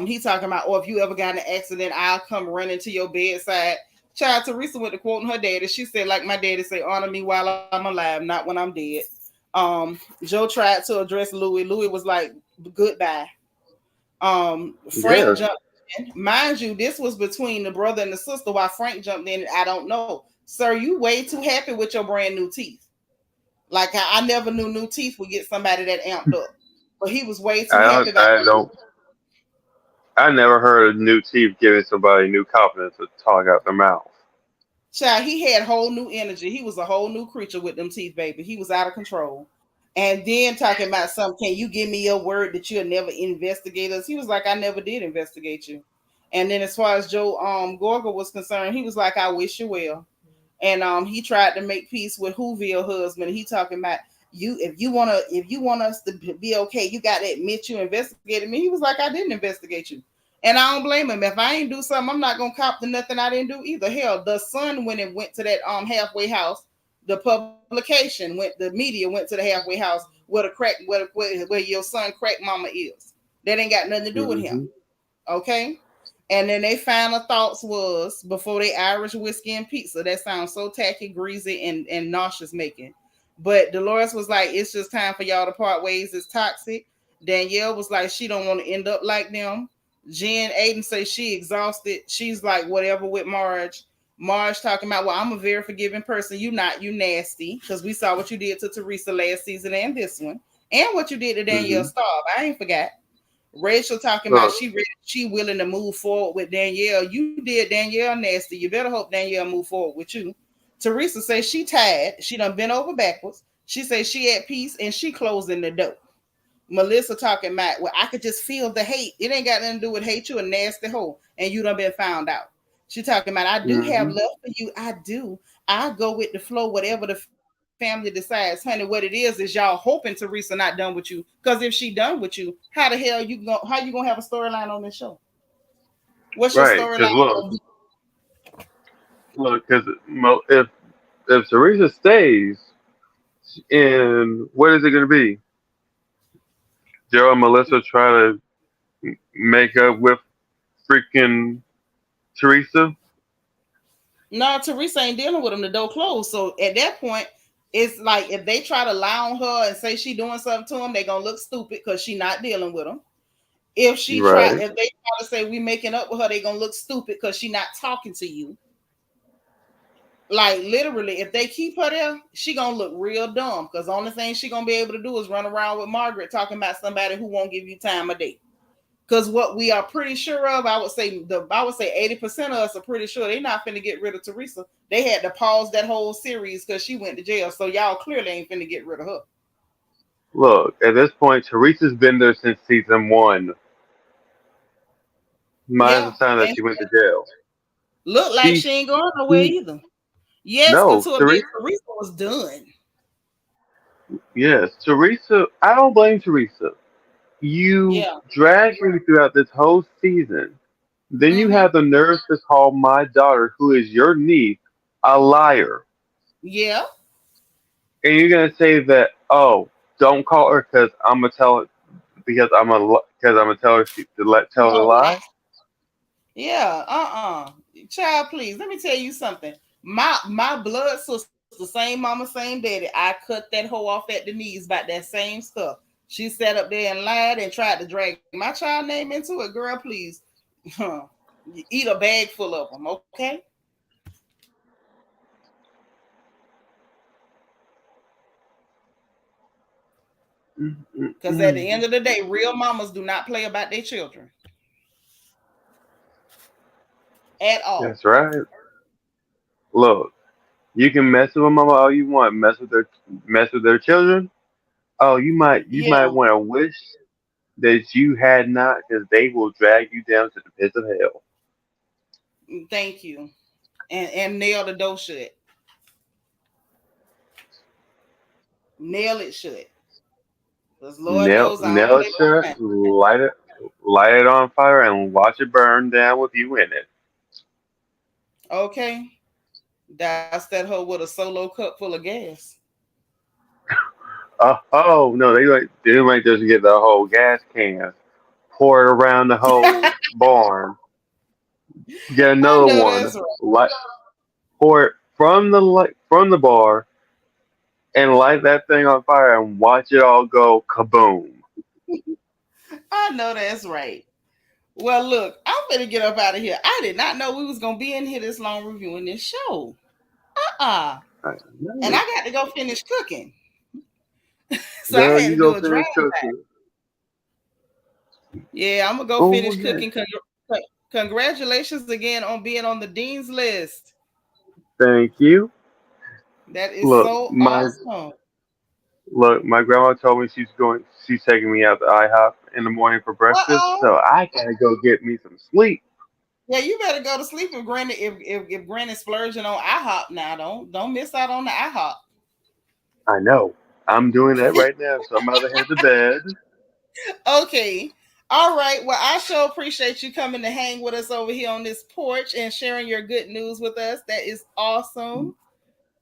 He talking about, oh, if you ever got in an accident, I'll come running to your bedside. Child, Teresa went to quoting her daddy. She said, like my daddy say, honor me while I'm alive, not when I'm dead. Joe tried to address Louis. Louis was like, goodbye. Frank Yes. jumped in. Mind you, this was between the brother and the sister while Frank jumped in. I don't know. Sir, you way too happy with your brand new teeth. Like I never knew new teeth would get somebody that amped up. But he was way too I happy don't. about I don't. I never heard of new teeth giving somebody new confidence to talk out their mouth. Child, he had whole new energy. He was a whole new creature with them teeth, baby. He was out of control. And then talking about something, can you give me your word that you'll never investigate us? He was like, I never did investigate you. And then as far as Joe Gorga was concerned, he was like, I wish you well. And he tried to make peace with Whoville husband. He talking about you if you want us to be okay, you got to admit you investigated me. He was like, I didn't investigate you. And I don't blame him. If I ain't do something, I'm not gonna cop to nothing I didn't do either. Hell, the Sun when it went to that halfway house, the publication went, the media went to the halfway house where the crack where your son crack mama is. That ain't got nothing to do with him. Hmm. Okay. And then they final thoughts was before they Irish whiskey and pizza. That sounds so tacky, greasy, and nauseous making. But Dolores was like, it's just time for y'all to part ways. It's toxic. Danielle was like, she don't want to end up like them. Jen Aiden says she exhausted. She's like, whatever with Marge. Marge talking about, well, I'm a very forgiving person. You not, you nasty. Because we saw what you did to Teresa last season and this one. And what you did to Danielle Hmm. Staub. I ain't forgot. Rachel talking about Look, she willing to move forward with Danielle. You did Danielle nasty. You better hope Danielle move forward with you. Teresa says she tired. She done been over backwards. She says she at peace and she closing the door. Melissa talking about, well, I could just feel the hate. It ain't got nothing to do with hate. You a nasty hoe and you done been found out. She talking about, I do have hmm love for you. I do. I go with the flow, whatever the family decides. Honey, what it is y'all hoping Teresa not done with you. Because if she done with you, how the hell how you gonna have a storyline on this show? What's your right? storyline Because look, gonna be? because if Teresa stays, in what is it going to be? Joe and Melissa try to make up with freaking Teresa. No, Teresa ain't dealing with him. The door closed. So at that point, it's like if they try to lie on her and say she doing something to him, they gonna look stupid because she not dealing with him. Right. If they try to say we making up with her, they gonna look stupid because she not talking to you. Like literally, if they keep her there, she gonna look real dumb because the only thing she gonna be able to do is run around with Margaret talking about somebody who won't give you time of day. Because what we are pretty sure of, I would say 80% of us are pretty sure they're not finna get rid of Teresa. They had to pause that whole series because she went to jail. So y'all clearly ain't finna get rid of her. Look, at this point, Teresa's been there since season one, minus Yeah. the time that And she went to jail. look like She, she ain't going nowhere she, either. Yes, because no, to a bit Teresa, Teresa was done. yes, Teresa, I don't blame Teresa. You Yeah. dragged me throughout this whole season. Then you Mm-hmm. have the nerve to call my daughter, who is your niece, a liar. Yeah. And you're gonna say that, oh, don't call her because I'm gonna tell her because I'm gonna tell her tell her to Don't lie. lie. Yeah, child, please let me tell you something. My blood sister, same mama, same daddy. I cut that hoe off at the knees about that same stuff. She sat up there and lied and tried to drag my child name into it. Girl, please. You eat a bag full of them, okay? Because at the end of the day, real mamas do not play about their children at all. That's right. Look, you can mess with mama all you want, mess with their children. Oh, you might Yeah, want to wish that you had not, because they will drag you down to the pits of hell. thank you. And nail the door shut. Nail it shut. Because Lord Nail knows I don't nail it play shut, about light it on fire, and watch it burn down with you in it. mine. Okay. That's that hoe with a solo cup full of gas. Oh no, they might just get the whole gas can, pour it around the whole barn, get I another know one, that's right. light, pour it from the bar, and light that thing on fire and watch it all go kaboom. I know that's right. Well, look, I'm gonna get up out of here. I did not know we was gonna be in here this long reviewing this show. Uh-uh. I And I know. got to go finish cooking. So I Girl, had you to do go a drive finish back. cooking. Yeah, I'm gonna go Oh finish yeah. cooking. Congratulations again on being on the dean's list. Thank you. That is Look, so my awesome. my grandma told me she's taking me out to IHOP in the morning for breakfast, Uh-oh. so I gotta go get me some sleep. Yeah, you better go to sleep if Granny if Granny's splurging on IHOP now. Don't miss out on the IHOP. I know. I'm doing that right now, so I'm about to head to bed. Okay. All right. Well, I sure appreciate you coming to hang with us over here on this porch and sharing your good news with us. That is awesome.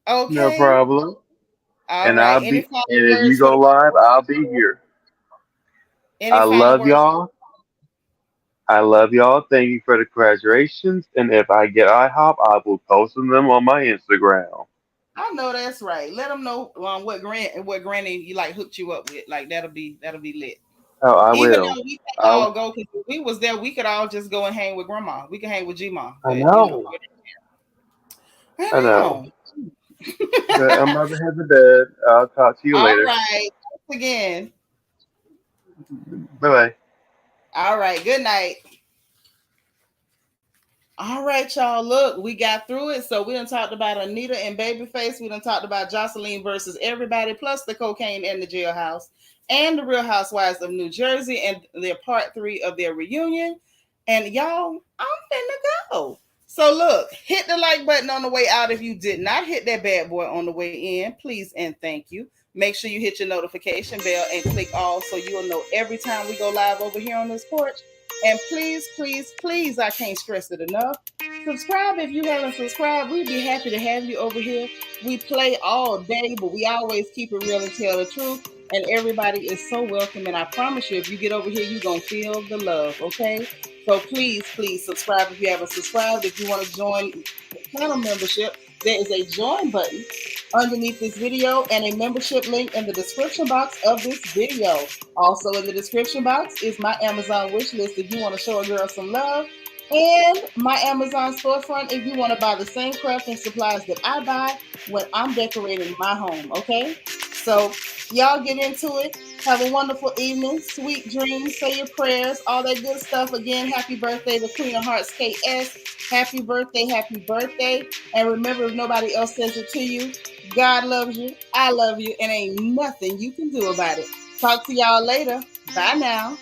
No Okay. problem. All And right. I'll Any be final and if you words for go the live, people? I'll be here. Any I final love words? y'all. I love y'all. Thank you for the congratulations. And if I get IHOP, I will post them on my Instagram. I know that's right. Let them know what Granny you like hooked you up with. Like that'll be lit. Oh, I Even will. though we can't I all go, because if we was there, we could all just go and hang with Grandma. We can hang with G-Ma, I but know. I I know. know. But I'm about to head to bed. I'll talk to you All later. right. Thanks again. Bye bye. All right. Good night. All right, y'all. Look, we got through it. So we done talked about Anita and Babyface. We done talked about Joseline versus everybody, plus the cocaine and the jailhouse, and the Real Housewives of New Jersey, and their part 3 of their reunion. And y'all, I'm finna go. So look, hit the like button on the way out if you did not hit that bad boy on the way in. Please and thank you. Make sure you hit your notification bell and click all so you'll know every time we go live over here on this porch. And please, please, please, I can't stress it enough. Subscribe if you haven't subscribed. We'd be happy to have you over here. We play all day, but we always keep it real and tell the truth. And everybody is so welcome. And I promise you, if you get over here, you're going to feel the love, okay? So please, please subscribe if you haven't subscribed. If you want to join the channel membership, there is a join button underneath this video and a membership link in the description box of this video. Also in the description box is my Amazon wish list if you want to show a girl some love, and my Amazon storefront if you want to buy the same crafting supplies that I buy when I'm decorating my home, okay? So y'all get into it. Have a wonderful evening, sweet dreams, say your prayers, all that good stuff. Again, happy birthday to Queen of Hearts KS. Happy birthday, happy birthday. And remember, if nobody else says it to you, God loves you, I love you, and ain't nothing you can do about it. Talk to y'all later. Bye now.